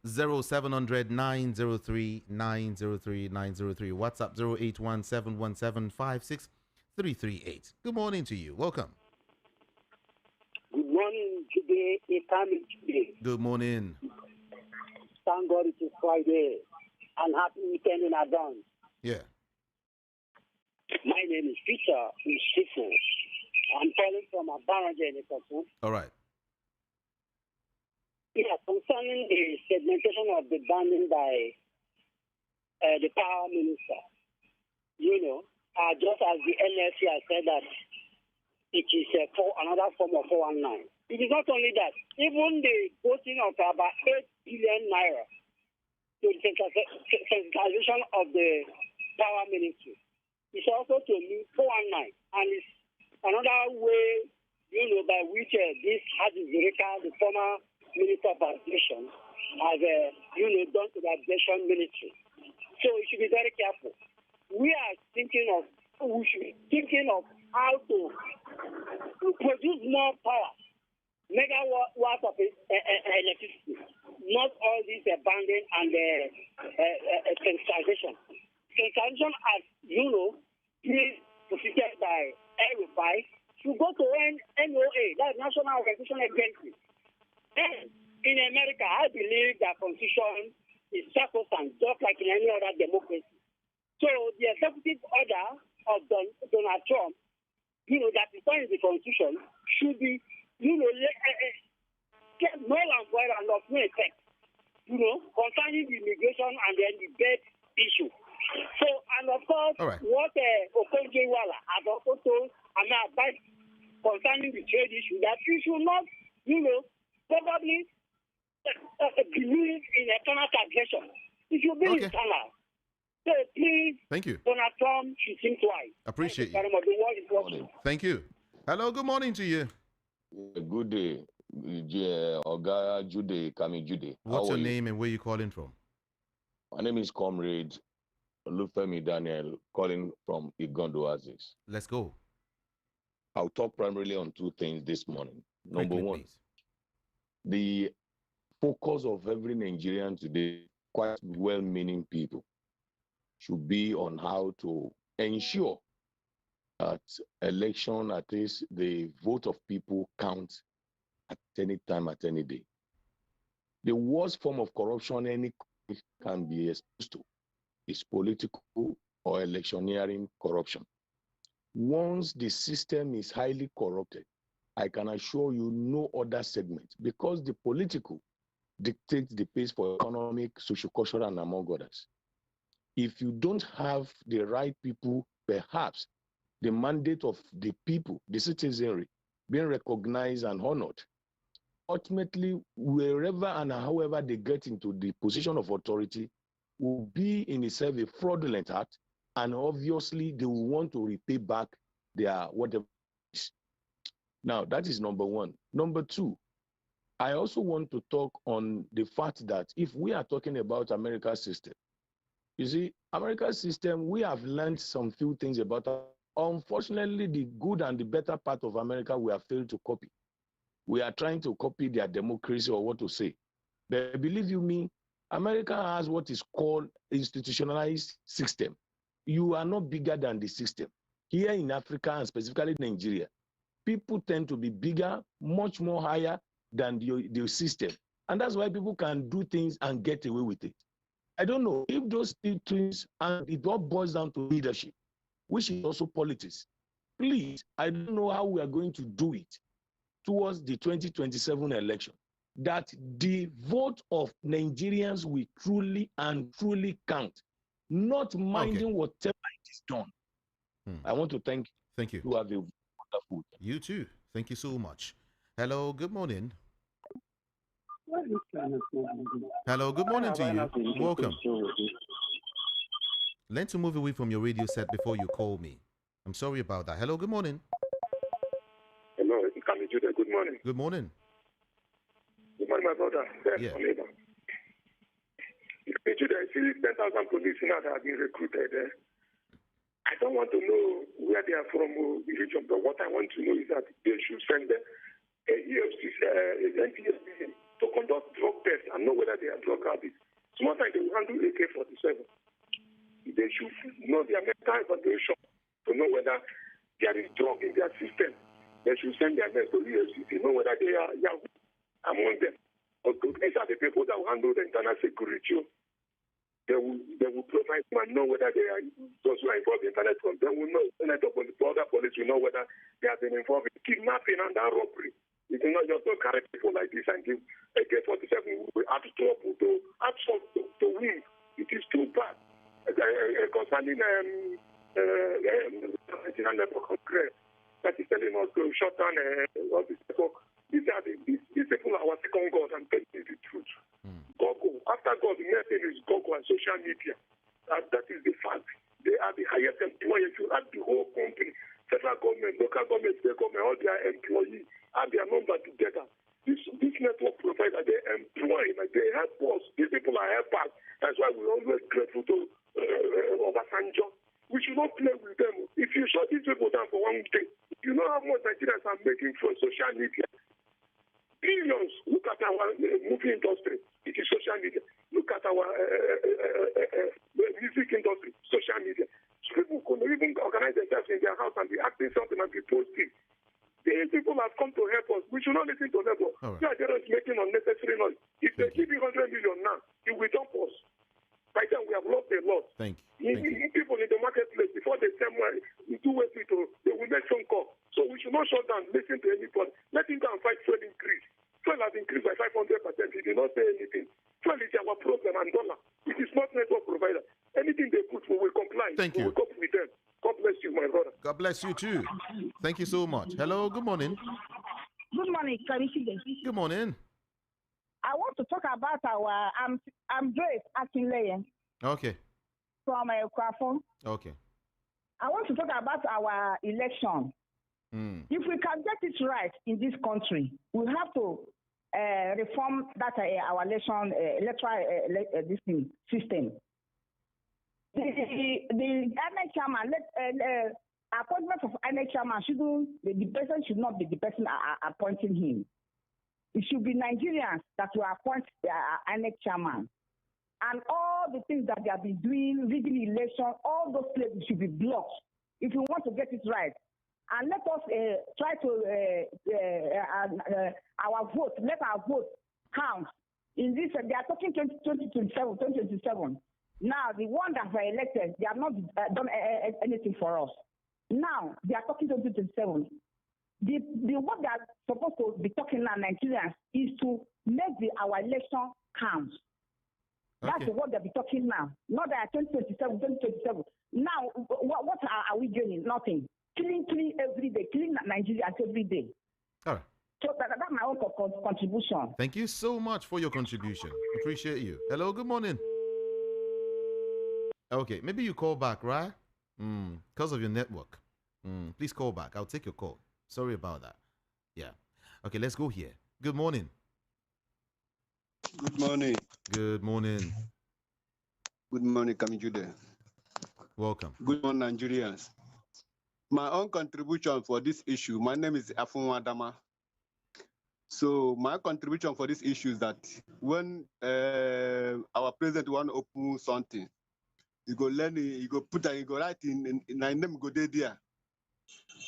(0700 903 903 903). WhatsApp 0817175638. Good morning to you. Welcome. Good morning today. Good morning. Thank God it is Friday and happy weekend in advance. Yeah. My name is Peter Ushifu. I'm calling from Abaranja in Ikosu. All right. Yeah, concerning the segmentation of the banding by the power minister, just as the NLC has said that it is for another form of 419. It is not only that, even the voting of about 8 billion naira to the centralization of the power ministry is also to me 419, and it's another way, by which this Hadi Zurika, the former Minister of Administration, has done to the administration ministry. So we should be very careful. We should be thinking of how to produce more power, megawatt of electricity, not all this abandon and centralization. Centralization, as is posited by Aerofy, should go to NOA, that's National Organization Agency. And in America, I believe that constitution is sacrosanct, just like in any other democracy. So the executive order of Donald Trump, that defines the constitution, should be, get null and void and of no effect, concerning the immigration and then the debt issue. So, and of course, what Okonjo-Iweala has also told, advice concerning the trade issue, that we should not, probably believe in eternal taxation. If you believe eternal, so please, thank you. Donald Trump should think twice. Appreciate you. Thank you. Hello, good morning to you. Good day. Oga Jude, Kami Jude. What's your name and where you calling from? My name is Comrade Lufemi Daniel, calling from Igondo Oasis. Let's go. I'll talk primarily on two things this morning. Number one, please. The focus of every Nigerian today, quite well-meaning people, should be on how to ensure that election, at least the vote of people, counts at any time, at any day. The worst form of corruption any country can be exposed to is political or electioneering corruption. Once the system is highly corrupted, I can assure you no other segment, because the political dictates the pace for economic, social-cultural, and among others. If you don't have the right people, perhaps the mandate of the people, the citizenry, being recognized and honored, ultimately, wherever and however they get into the position of authority, will be in itself a fraudulent act, and obviously they will want to repay back their whatever. Now, that is number one. Number two, I also want to talk on the fact that if we are talking about America's system, You see, America's system, we have learned some few things about it. Unfortunately, the good and the better part of America, we have failed to copy. We are trying to copy their democracy or what to say. But believe you me, America has what is called institutionalized system. You are not bigger than the system. Here in Africa, and specifically Nigeria, people tend to be bigger, much more higher than the system. And that's why people can do things and get away with it. I don't know if those two things, and it all boils down to leadership, which is also politics. Please, I don't know how we are going to do it towards the 2027 election, that the vote of Nigerians will truly and truly count, not minding whatever it is done. I want to thank you. Thank you. You have a wonderful day. You too. Thank you so much. Hello, good morning. Hello, good morning to you. Welcome. Learn to move away from your radio set before you call me. I'm sorry about that. Hello, good morning. Hello, good morning. Good morning. Good morning, my brother. Yeah. I see 10,000 police now that have been recruited. I don't want to know where they are from, the region, but what I want to know is that they should send a NCC to conduct drug tests and know whether they are drug addicts. Small time they will handle AK-47. They should know their mental evaluation to know whether there is drug in their system. They should send their men to EFCC, know whether they are Yahoo among them. These are the people that will handle the internal security. They will provide and know whether they are those who are involved in internet from them will know. The other police will know whether they have been involved in kidnapping and that robbery. You cannot just don't carry people like this and give AK-47 will add trouble to win. It is too bad. Concerning Nigerian Labour Congress that is telling us to shut down all this network. These people are our second God, and telling you the truth. Google, after God, the next thing is Google and social media. That is the fact. They are the highest employers. You add the whole company, federal government, local government, state government, all their employees, add their number together. This network provider, they employ, like they help us. These people are helpers. That's why we're always grateful to Obasanjo. We should not play with them. If you shut these people down for one day, you know how much Nigerians are making from social media. Billions. Look at our movie industry. It is social media. Look at our music industry. Social media. So people could even organize themselves in their house and be acting something and be posting. These people have come to help us. We should not listen to them. Right. Nigerians making unnecessary noise. If they give you 100 million now, it will dump us. By then, we have lost a lot. Thank you. People in the marketplace, before they sell money, they will make phone call. So we should not shut down, listen to anybody. Let him go and fight fuel increase. Fuel has increased by 500%. He did not say anything. Fuel is our problem and dollar. It is not network provider. Anything they put, we will comply. Thank you. We will cope with them. God bless you, my brother. God bless you too. Thank you so much. Hello, good morning. Good morning, Good morning. I want to talk about our. I'm Grace Akinleye. Okay. From Kwafon. Okay. I want to talk about our election. If we can get it right in this country, we have to reform that our election electoral system. The INEC chairman, appointment of INEC chairman the person should not be the person appointing him. It should be Nigerians that will appoint the INEC chairman. And all the things that they have been doing, rigging election, all those places should be blocked if we want to get it right. And let us try to, our vote, let our vote count. In this, they are talking 2027. Now, the one that were elected, they have not done anything for us. Now, they are talking 2027. The what they are supposed to be talking now, Nigerians, is to make our election count. That's what they'll be talking now. Not that 2027. Now, what are we doing? Nothing. Killing every day. Killing Nigerians every day. All right. So that's my own contribution. Thank you so much for your contribution. Appreciate you. Hello, good morning. Okay, maybe you call back, right? Because of your network. Please call back. I'll take your call. Sorry about that. Yeah. Okay, let's go here. Good morning. Good morning. Good morning. Good morning, Kamijude. Welcome. Good morning, Nigerians. My own contribution for this issue, my name is Afunwa Dama. So my contribution for this issue is that when our president want to open something, you go learn it, you go put it, you go write in name go there.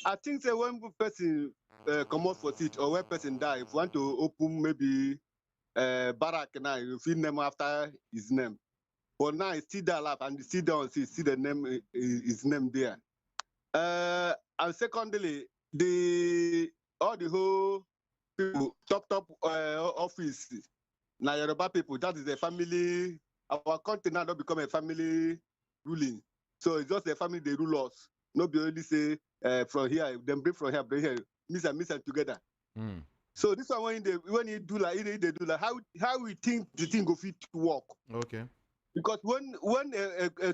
I think that when person come out for seat or when person die, if you want to open maybe barrack now, you feel name after his name. But now it's still there alive and still down, see the name his name there. And secondly, all the whole people, top office, now Yoruba people, that is a family. Our country now don't become a family ruling. So it's just a family they rule us. Nobody only say from here, then bring from here, bring here, miss and together. Mm. So this one when you do like they do like how we think the thing go fit to work. Okay. Because when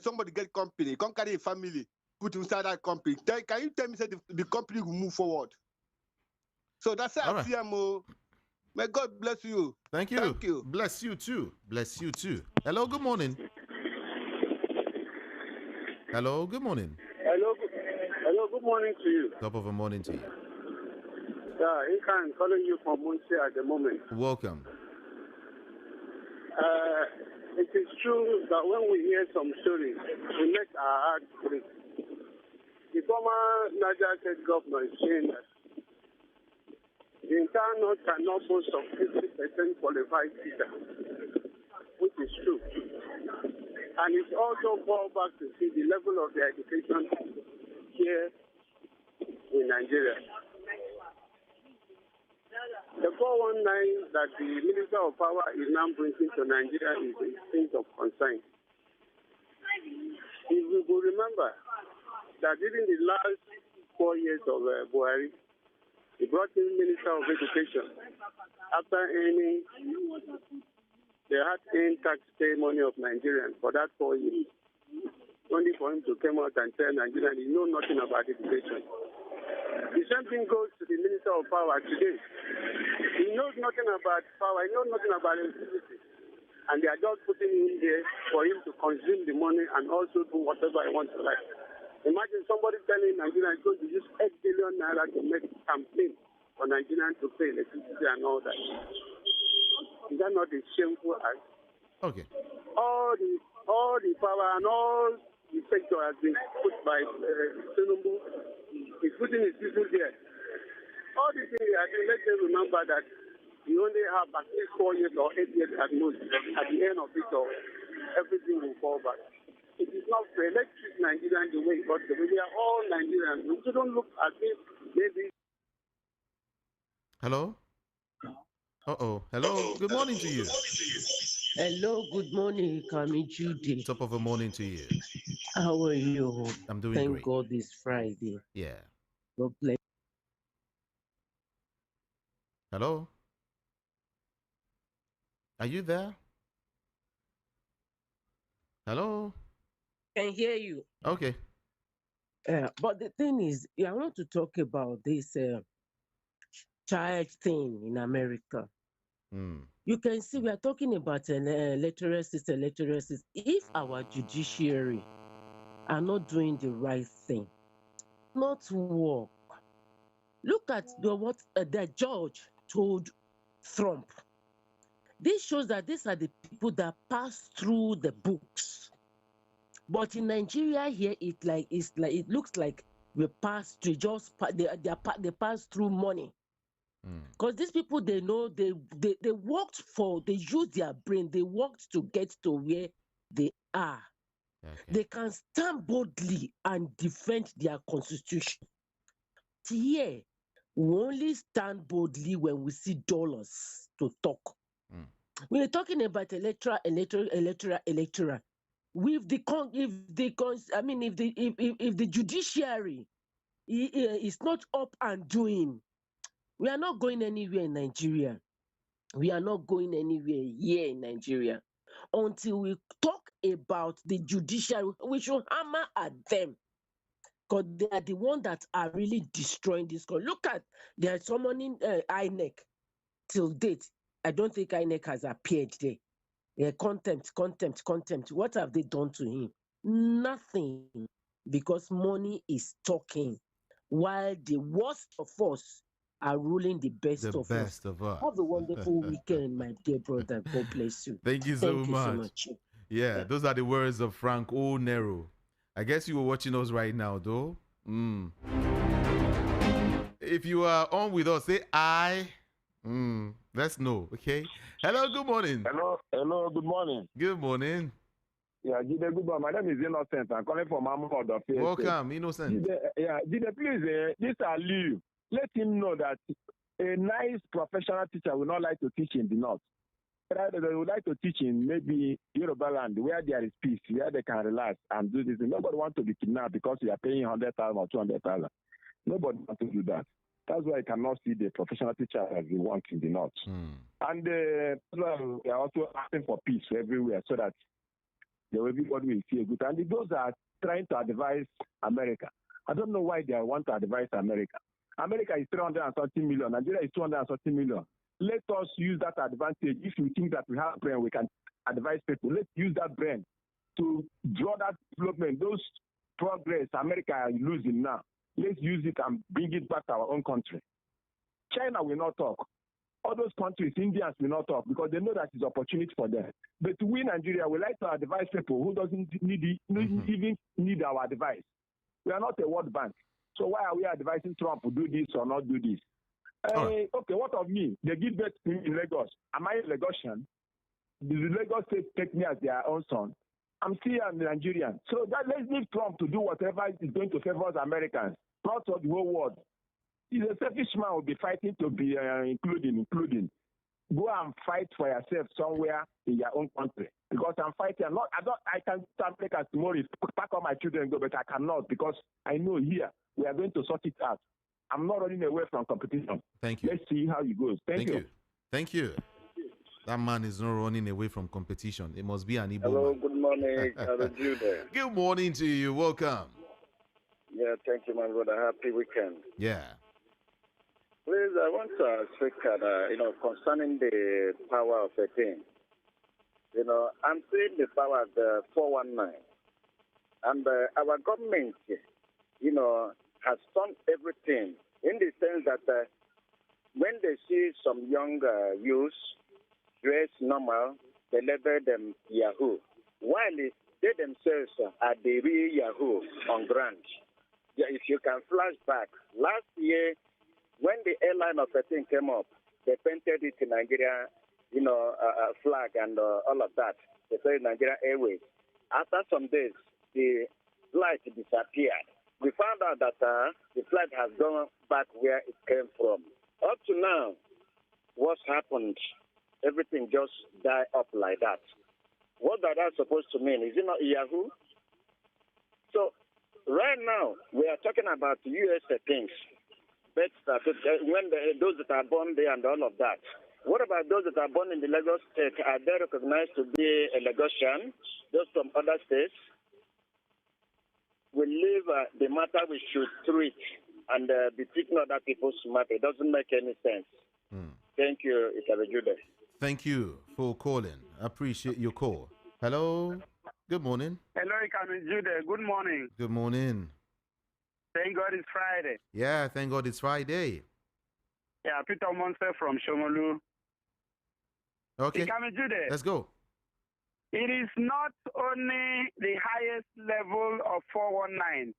somebody get company, come carry a family, put inside that company, can you tell me that the company will move forward? So that's how I see CMO. May God bless you. Thank you. Thank you. Bless you too. Bless you too. Hello, good morning. Hello, good morning. Hello, good morning to you. Top of a morning to you. I'm calling you from Muncie at the moment. Welcome. It is true that when we hear some stories, we make our heart break. The former Niger State governor is saying that the entire North cannot boast of 50% qualified teachers, which is true. And it's also fall back to see the level of their education here in Nigeria. The 419 that the Minister of Power is now bringing to Nigeria is a thing of concern. If we will remember that during the last 4 years of Buhari, he brought in Minister of Education. After earning the hard-earned taxpayer money of Nigerians for that 4 years, only for him to come out and tell Nigerians he knows nothing about education. The same thing goes to the Minister of Power today. He knows nothing about power, he knows nothing about electricity. And they are just putting him there for him to consume the money and also do whatever he wants to like. Imagine somebody telling Nigerians he's going to use 8 billion naira to make campaign for Nigerians to pay electricity and all that. Is that not a shameful act? Okay. All the power and all the sector has been put by Tinubu. He's putting his people there. All these things, I think, let them remember that you only have at least 4 years or 8 years at most. At the end of it all, everything will fall back. It is not fair. Let's treat Nigerians the way it was. We are all Nigerians. We shouldn't look as if maybe. Hello? Uh-oh. Hello. Good morning to you. Hello, good morning, Kami Judy. Top of a morning to you. How are you? I'm doing Thank great. God it's Friday. Yeah. God bless. Hello? Are you there? Hello? Can hear you. Okay. But the thing is, I want to talk about this child thing in America. You can see we are talking about literacy. If our judiciary are not doing the right thing, not work. Look at what the judge told Trump. This shows that these are the people that pass through the books. But in Nigeria here, it looks like we pass through they pass through money. Because these people, they know they worked they use their brain, they worked to get to where they are. Okay. They can stand boldly and defend their constitution. Here, we only stand boldly when we see dollars to talk. We're talking about electoral. With if the judiciary is not up and doing, we are not going anywhere in Nigeria. We are not going anywhere here in Nigeria until we talk about the judiciary. We should hammer at them because they are the ones that are really destroying this country. Look at, they are summoning INEC till date. I don't think INEC has appeared there. contempt. What have they done to him? Nothing, because money is talking, while the worst of us are ruling the best of us. Have a wonderful weekend, my dear brother. God bless you. Thank you so much. Yeah, those are the words of Frank O. Nero. I guess you were watching us right now, though. If you are on with us, say I. Let's know, okay? Hello, good morning. Hello, good morning. Good morning. Yeah, Jide, good morning. My name is Innocent. I'm calling from Amod of PSA. Welcome, Innocent. Jide, please, this Aliu, let him know that a nice professional teacher will not like to teach in the north. Rather, they would like to teach in maybe Yoruba land, where there is peace, where they can relax and do this. Nobody wants to be kidnapped because you are paying 100,000 or 200,000. Nobody wants to do that. That's why I cannot see the professional teacher as we want in the north. And we are also asking for peace everywhere so that everybody will feel good. And those are trying to advise America. I don't know why they want to advise America. America is 330 million. Nigeria is 230 million. Let us use that advantage. If we think that we have brain, we can advise people. Let's use that brain to draw that development, those progress America is losing now. Let's use it and bring it back to our own country. China will not talk. All those countries, Indians will not talk because they know that it's opportunity for them. But we, Nigeria, we like to advise people who doesn't even need our advice. We are not a World Bank. So why are we advising Trump to do this or not do this? Okay, what of me? They give birth to me in Lagos. Am I a Lagosian? The Lagos state take me as their own son. I'm still a Nigerian. So let's leave Trump to do whatever is going to favor us Americans, not for the whole world. He's a selfish man who will be fighting to be including. Go and fight for yourself somewhere in your own country. Because I'm fighting. I can start America tomorrow, pack all my children and go, but I cannot because I know here we are going to sort it out. I'm not running away from competition. Thank you. Let's see how it goes. Thank you. Thank you. That man is not running away from competition. It must be an Igbo Hello, man. good morning. Good morning to you. Welcome. Yeah, thank you, my brother. Happy weekend. Yeah. Please, I want to speak concerning the power of a thing. I'm seeing the power of the 419. And our government, has done everything in the sense that when they see some young youths dress normal, they label them Yahoo, while they themselves are the real Yahoo on ground. Yeah, if you can flash back, last year when the airline of the thing came up, they painted it in Nigeria, flag and all of that. They said Nigeria Airways. After some days, the flight disappeared. We found out that the flight has gone back where it came from. Up to now, what's happened? Everything just died up like that. What that supposed to mean? Is it not Yahoo? So right now, we are talking about U.S. things. But when those that are born there and all of that. What about those that are born in the Lagos state? Are they recognized to be a Lagosian? Those from other states? We leave the matter we should treat and be treating other people's matter. It doesn't make any sense. Thank you, Ikabejude. Thank you for calling. I appreciate your call. Hello. Good morning. Hello, Ikabejude. Good morning. Good morning. Thank God it's Friday. Yeah, thank God it's Friday. Yeah, Peter Monse from Shomolu. Okay. Ikabejude. Let's go. It is not only the highest level of 419.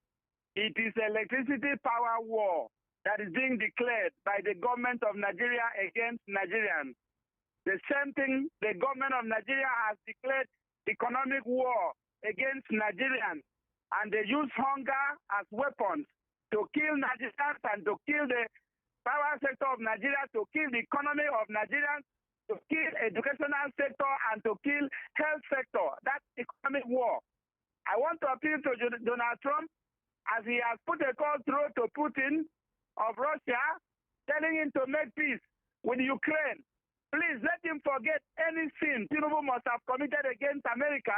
It is electricity power war that is being declared by the government of Nigeria against Nigerians. The same thing, the government of Nigeria has declared economic war against Nigerians, and they use hunger as weapons to kill Nigerians and to kill the power sector of Nigeria, to kill the economy of Nigerians, to kill educational sector, and to kill health sector. That's economic war. I want to appeal to Donald Trump as he has put a call through to Putin of Russia, telling him to make peace with Ukraine. Please let him forget any sin Tinubu must have committed against America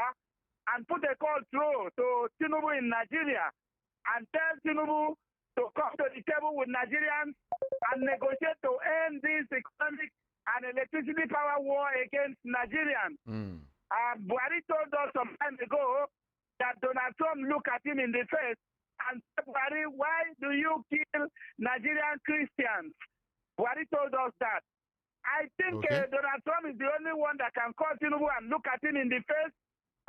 and put a call through to Tinubu in Nigeria and tell Tinubu to come to the table with Nigerians and negotiate to end this economic and electricity power war against Nigerians. Buhari told us some time ago that Donald Trump looked at him in the face and said, Buhari, why do you kill Nigerian Christians? Buhari told us that. I think Donald Trump is the only one that can call Tinubu and look at him in the face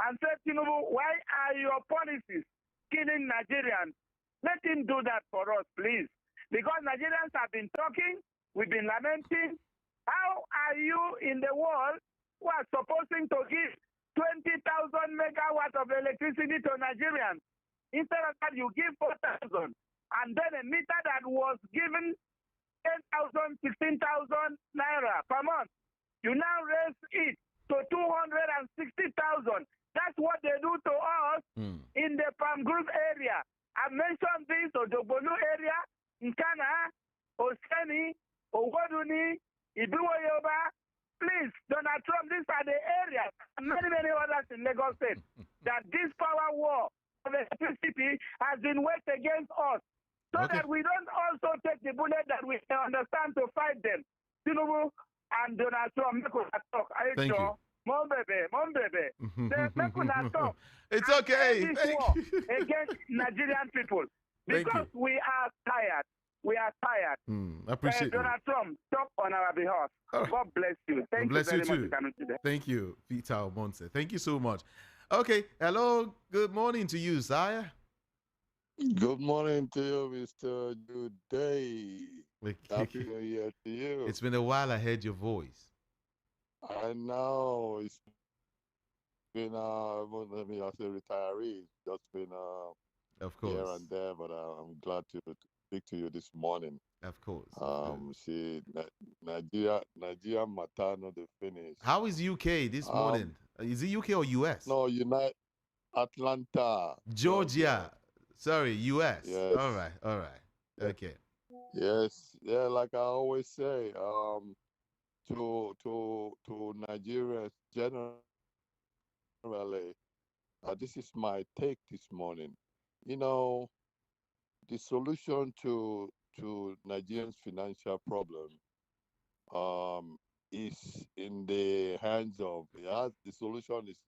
and say, Tinubu, why are your policies killing Nigerians? Let him do that for us, please. Because Nigerians have been talking, we've been lamenting. How are you in the world who are supposing to give 20,000 megawatts of electricity to Nigerians? Instead of that, you give 4,000. And then a meter that was given 10,000, 16,000 naira per month, you now raise it to 260,000. That's what they do to us in the Palm Grove area. I mentioned this to the Bolu area, Nkana, Oseni, Ogoduni, Ibuoyoba. Please, Donald Trump, these are the areas, and many, many others in Lagos State, that this power war of electricity has been waged against us. So that we don't also take the bullet that we understand to fight them. Tinubu and Donald Trump, make us talk. Thank you. Mom baby. It's okay. Against Nigerian people. Because we are tired. We are tired. I appreciate Donald Trump, talk on our behalf. Right. God bless you. Thank you very much for coming today. Thank you, Peter Monse. Thank you so much. Okay. Hello. Good morning to you, Sire. Good morning to you, Mr. Juday. Happy New Year to you. It's been a while I heard your voice. I know. It's been, let me say retiree. Just been of course. Here and there, but I'm glad to speak to you this morning. Of course. See, Nigeria Matano, they finished. How is UK this morning? Is it UK or US? No, Atlanta. Georgia. Sorry, US. Yes. All right. Okay. Yes, yeah, like I always say, to Nigerians generally, this is my take this morning. You know, the solution to Nigerians' financial problem is in the hands of, the solution is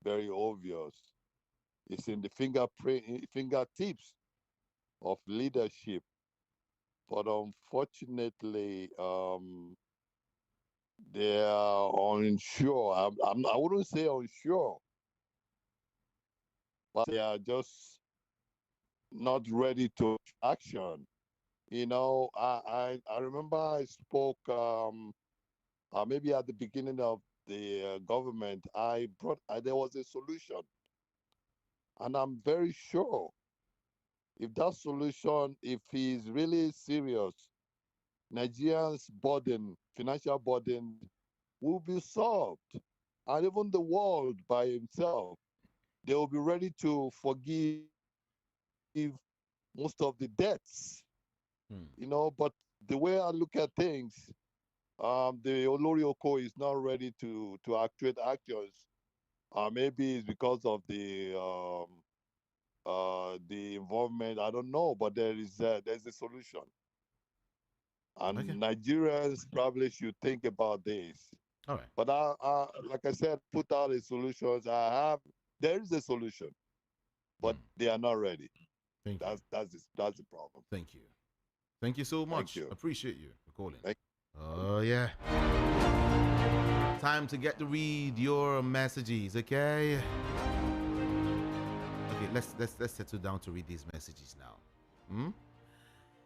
very obvious. It's in the fingertips of leadership. But unfortunately, they are unsure. I wouldn't say unsure, but they are just not ready to action. You know, I remember I spoke maybe at the beginning of the government. There was a solution, and I'm very sure if that solution, if he's really serious, Nigerians' financial burden, will be solved. And even the world by himself, they will be ready to forgive most of the debts. You know, but the way I look at things, the Olori Oko is not ready to actuate actions. Maybe it's because of the involvement. I don't know, but there's a solution, and Nigerians probably should think about this. All right. But like I said, put out the solutions. There is a solution, but they are not ready. That's the problem. Thank you so much. Thank you. Appreciate you for calling. Oh yeah. Time to get to read your messages, okay? Let's settle down to read these messages now.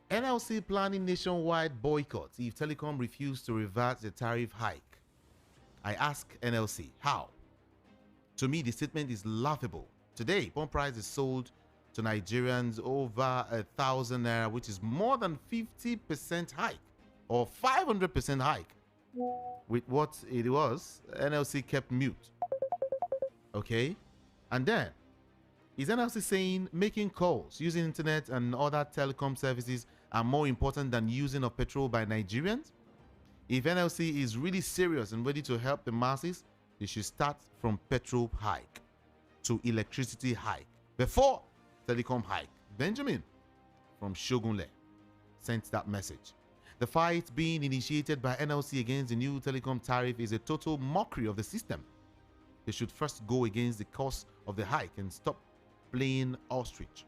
NLC planning nationwide boycott if Telecom refused to reverse the tariff hike. I ask NLC, how? To me, the statement is laughable. Today, pump price is sold to Nigerians over 1,000 naira, which is more than 50% hike or 500% hike. With what it was, NLC kept mute. Okay? And then, is NLC saying making calls using internet and other telecom services are more important than using of petrol by Nigerians? If NLC is really serious and ready to help the masses, they should start from petrol hike to electricity hike before telecom hike. Benjamin from Shogunle sent that message. The fight being initiated by NLC against the new telecom tariff is a total mockery of the system. They should first go against the cause of the hike and stop playing ostrich.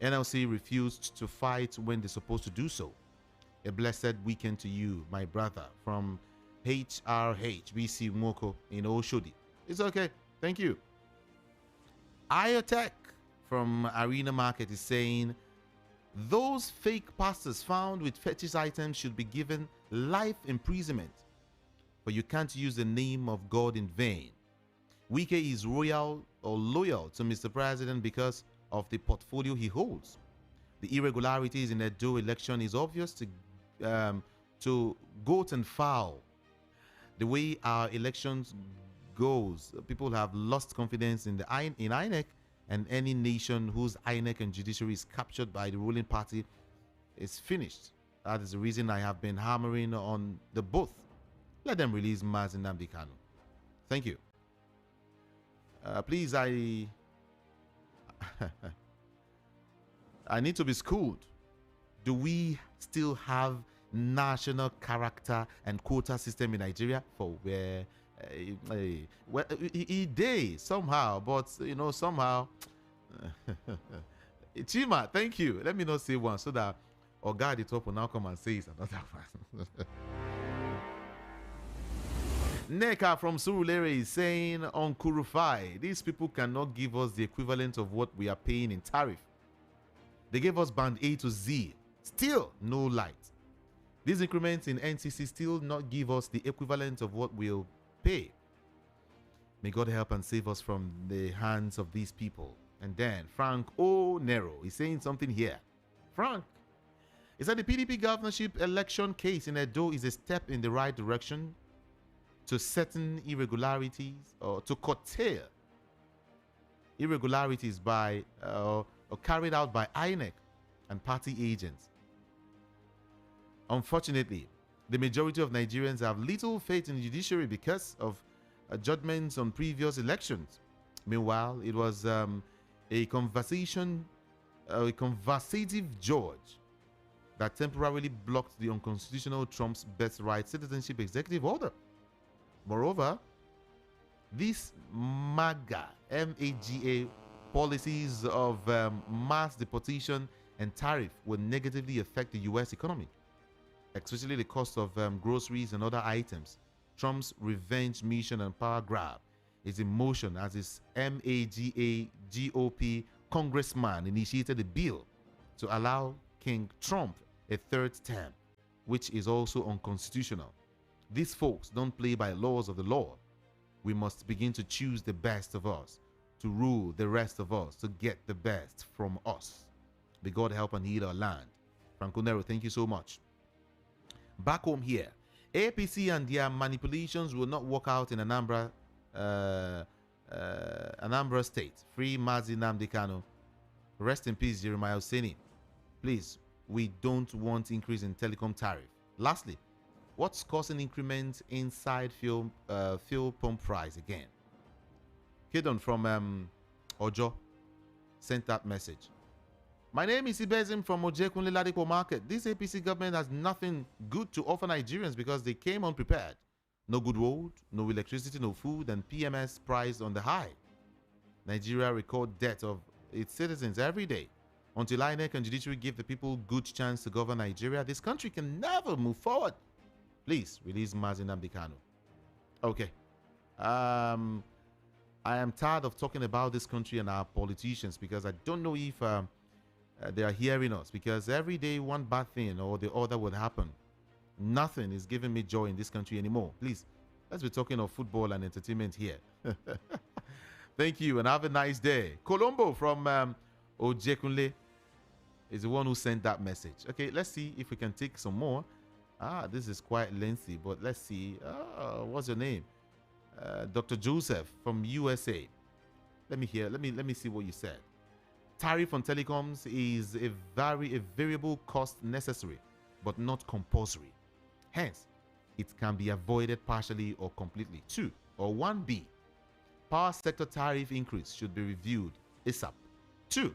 NLC refused to fight when they're supposed to do so. A blessed weekend to you, my brother, from HRH BC Moko in Oshodi. It's okay. Thank you. Iotech from Arena Market is saying, those fake pastors found with fetish items should be given life imprisonment, but you can't use the name of God in vain. Wike is loyal to Mr. President because of the portfolio he holds. The irregularities in the Edo election is obvious to goat and fowl. The way our elections goes, people have lost confidence in INEC, and any nation whose INEC and judiciary is captured by the ruling party is finished. That is the reason I have been hammering on the both. Let them release Mazi Nnamdi Kanu. Thank you. Please, I need to be schooled. Do we still have national character and quota system in Nigeria? For where day somehow, but somehow. Chima, thank you. Let me not say one so that Oga the top will now come and say it's another one. Neka from Surulere is saying on Kurufai, these people cannot give us the equivalent of what we are paying in tariff. They gave us band A to Z, still no light. These increments in NCC still not give us the equivalent of what we'll pay. May God help and save us from the hands of these people. And then Frank O. Nero is saying something here. Frank, he said the PDP governorship election case in Edo is a step in the right direction to certain irregularities or to curtail irregularities by or carried out by INEC and party agents. Unfortunately, the majority of Nigerians have little faith in the judiciary because of judgments on previous elections. Meanwhile, it was a conversative judge that temporarily blocked the unconstitutional Trump's birthright citizenship executive order. Moreover, these MAGA policies of mass deportation and tariff will negatively affect the U.S. economy, especially the cost of groceries and other items. Trump's revenge mission and power grab is in motion as his MAGA GOP congressman initiated a bill to allow King Trump a third term, which is also unconstitutional. These folks don't play by laws of the law. We must begin to choose the best of us, to rule the rest of us, to get the best from us. May God help and heal our land. Franco Nero, thank you so much. Back home here, APC and their manipulations will not work out in Anambra State. Free Mazi Nnamdi Kanu. Rest in peace, Jeremiah Oseni. Please, we don't want increase in telecom tariff. Lastly, what's causing increment inside fuel pump price again? Kidon from Ojo sent that message. My name is Ibezim from Ojekunle Ladipo Market. This APC government has nothing good to offer Nigerians because they came unprepared. No good road, no electricity, no food, and PMS price on the high. Nigeria record debt of its citizens every day. Until INEC and judiciary give the people good chance to govern Nigeria, this country can never move forward. Please release Mazi Nnamdi Kanu. Okay. I am tired of talking about this country and our politicians because I don't know if they are hearing us, because every day one bad thing or the other will happen. Nothing is giving me joy in this country anymore. Please, let's be talking of football and entertainment here. Thank you and have a nice day. Colombo from Ojekunle is the one who sent that message. Okay, let's see if we can take some more. This is quite lengthy, but let's see. What's your name? Dr. Joseph from USA. Let me hear. Let me see what you said. Tariff on telecoms is a variable cost necessary, but not compulsory. Hence, it can be avoided partially or completely. 2 or 1B. Power sector tariff increase should be reviewed ASAP. 2.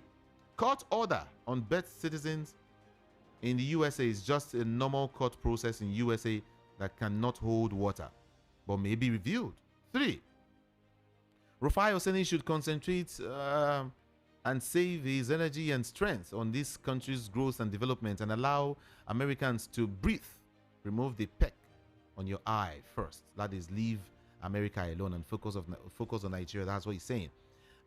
Court order on birth citizens in the USA is just a normal court process in USA that cannot hold water, but may be reviewed. 3. Rufai Oseni should concentrate and save his energy and strength on this country's growth and development and allow Americans to breathe. Remove the peck on your eye first. That is, leave America alone and focus on Nigeria. That's what he's saying.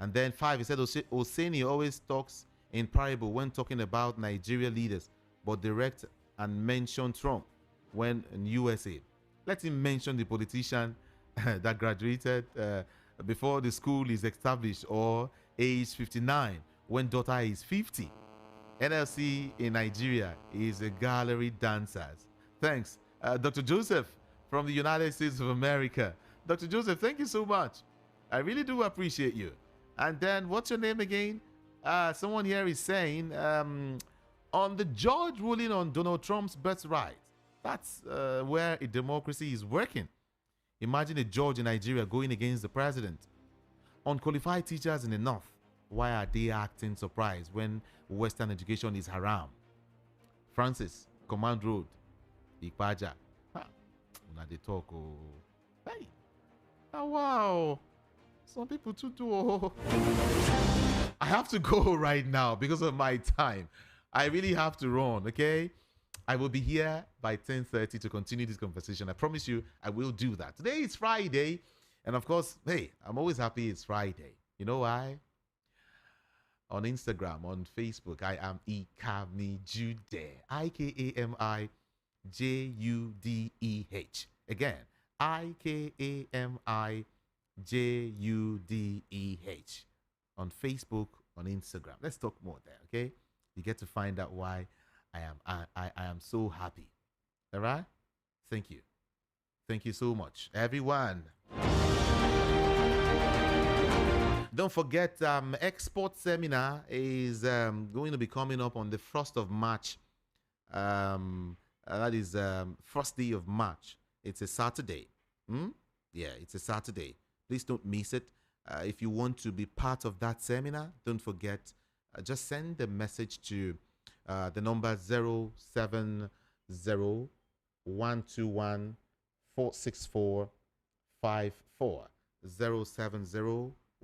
And then 5, he said Oseni always talks in parable when talking about Nigeria leaders, but direct and mention Trump when in USA. Let him mention the politician that graduated before the school is established or age 59 when daughter is 50. NLC in Nigeria is a gallery dancers. Thanks. Dr. Joseph from the United States of America. Dr. Joseph, thank you so much. I really do appreciate you. And then what's your name again? Someone here is saying on the judge ruling on Donald Trump's birthright. That's where a democracy is working. Imagine a judge in Nigeria going against the president. Unqualified teachers in the north, why are they acting surprised when Western education is haram? Francis, Command Road, Ikpaja. Now they talk. Oh, hey, oh, wow. Some people too do. Oh. I have to go right now because of my time. I really have to run. Okay. I will be here by 10:30 to continue this conversation. I promise you I will do that. Today is Friday. And of course, hey, I'm always happy it's Friday. You know why? On Instagram, on Facebook, I am Ikamijude. IKAMIJUDEH. Again, IKAMIJUDEH. On Facebook, on Instagram. Let's talk more there, okay? You get to find out why I am so happy. All right? Thank you. Thank you so much, everyone. Don't forget, export seminar is going to be coming up on the 1st of March. That is first day of March. It's a Saturday. Yeah, it's a Saturday. Please don't miss it. If you want to be part of that seminar, don't forget, just send a message to the number 070-121-46454.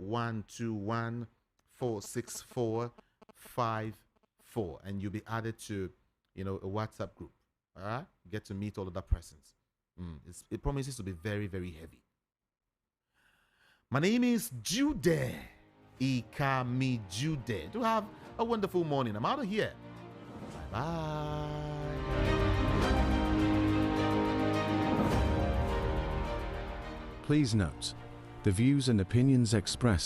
070-121-46454, and you'll be added to, a WhatsApp group. All right, get to meet all other persons. It promises to be very, very heavy. My name is Jude Ikami Jude. Do have a wonderful morning. I'm out of here. Bye. Please note, the views and opinions expressed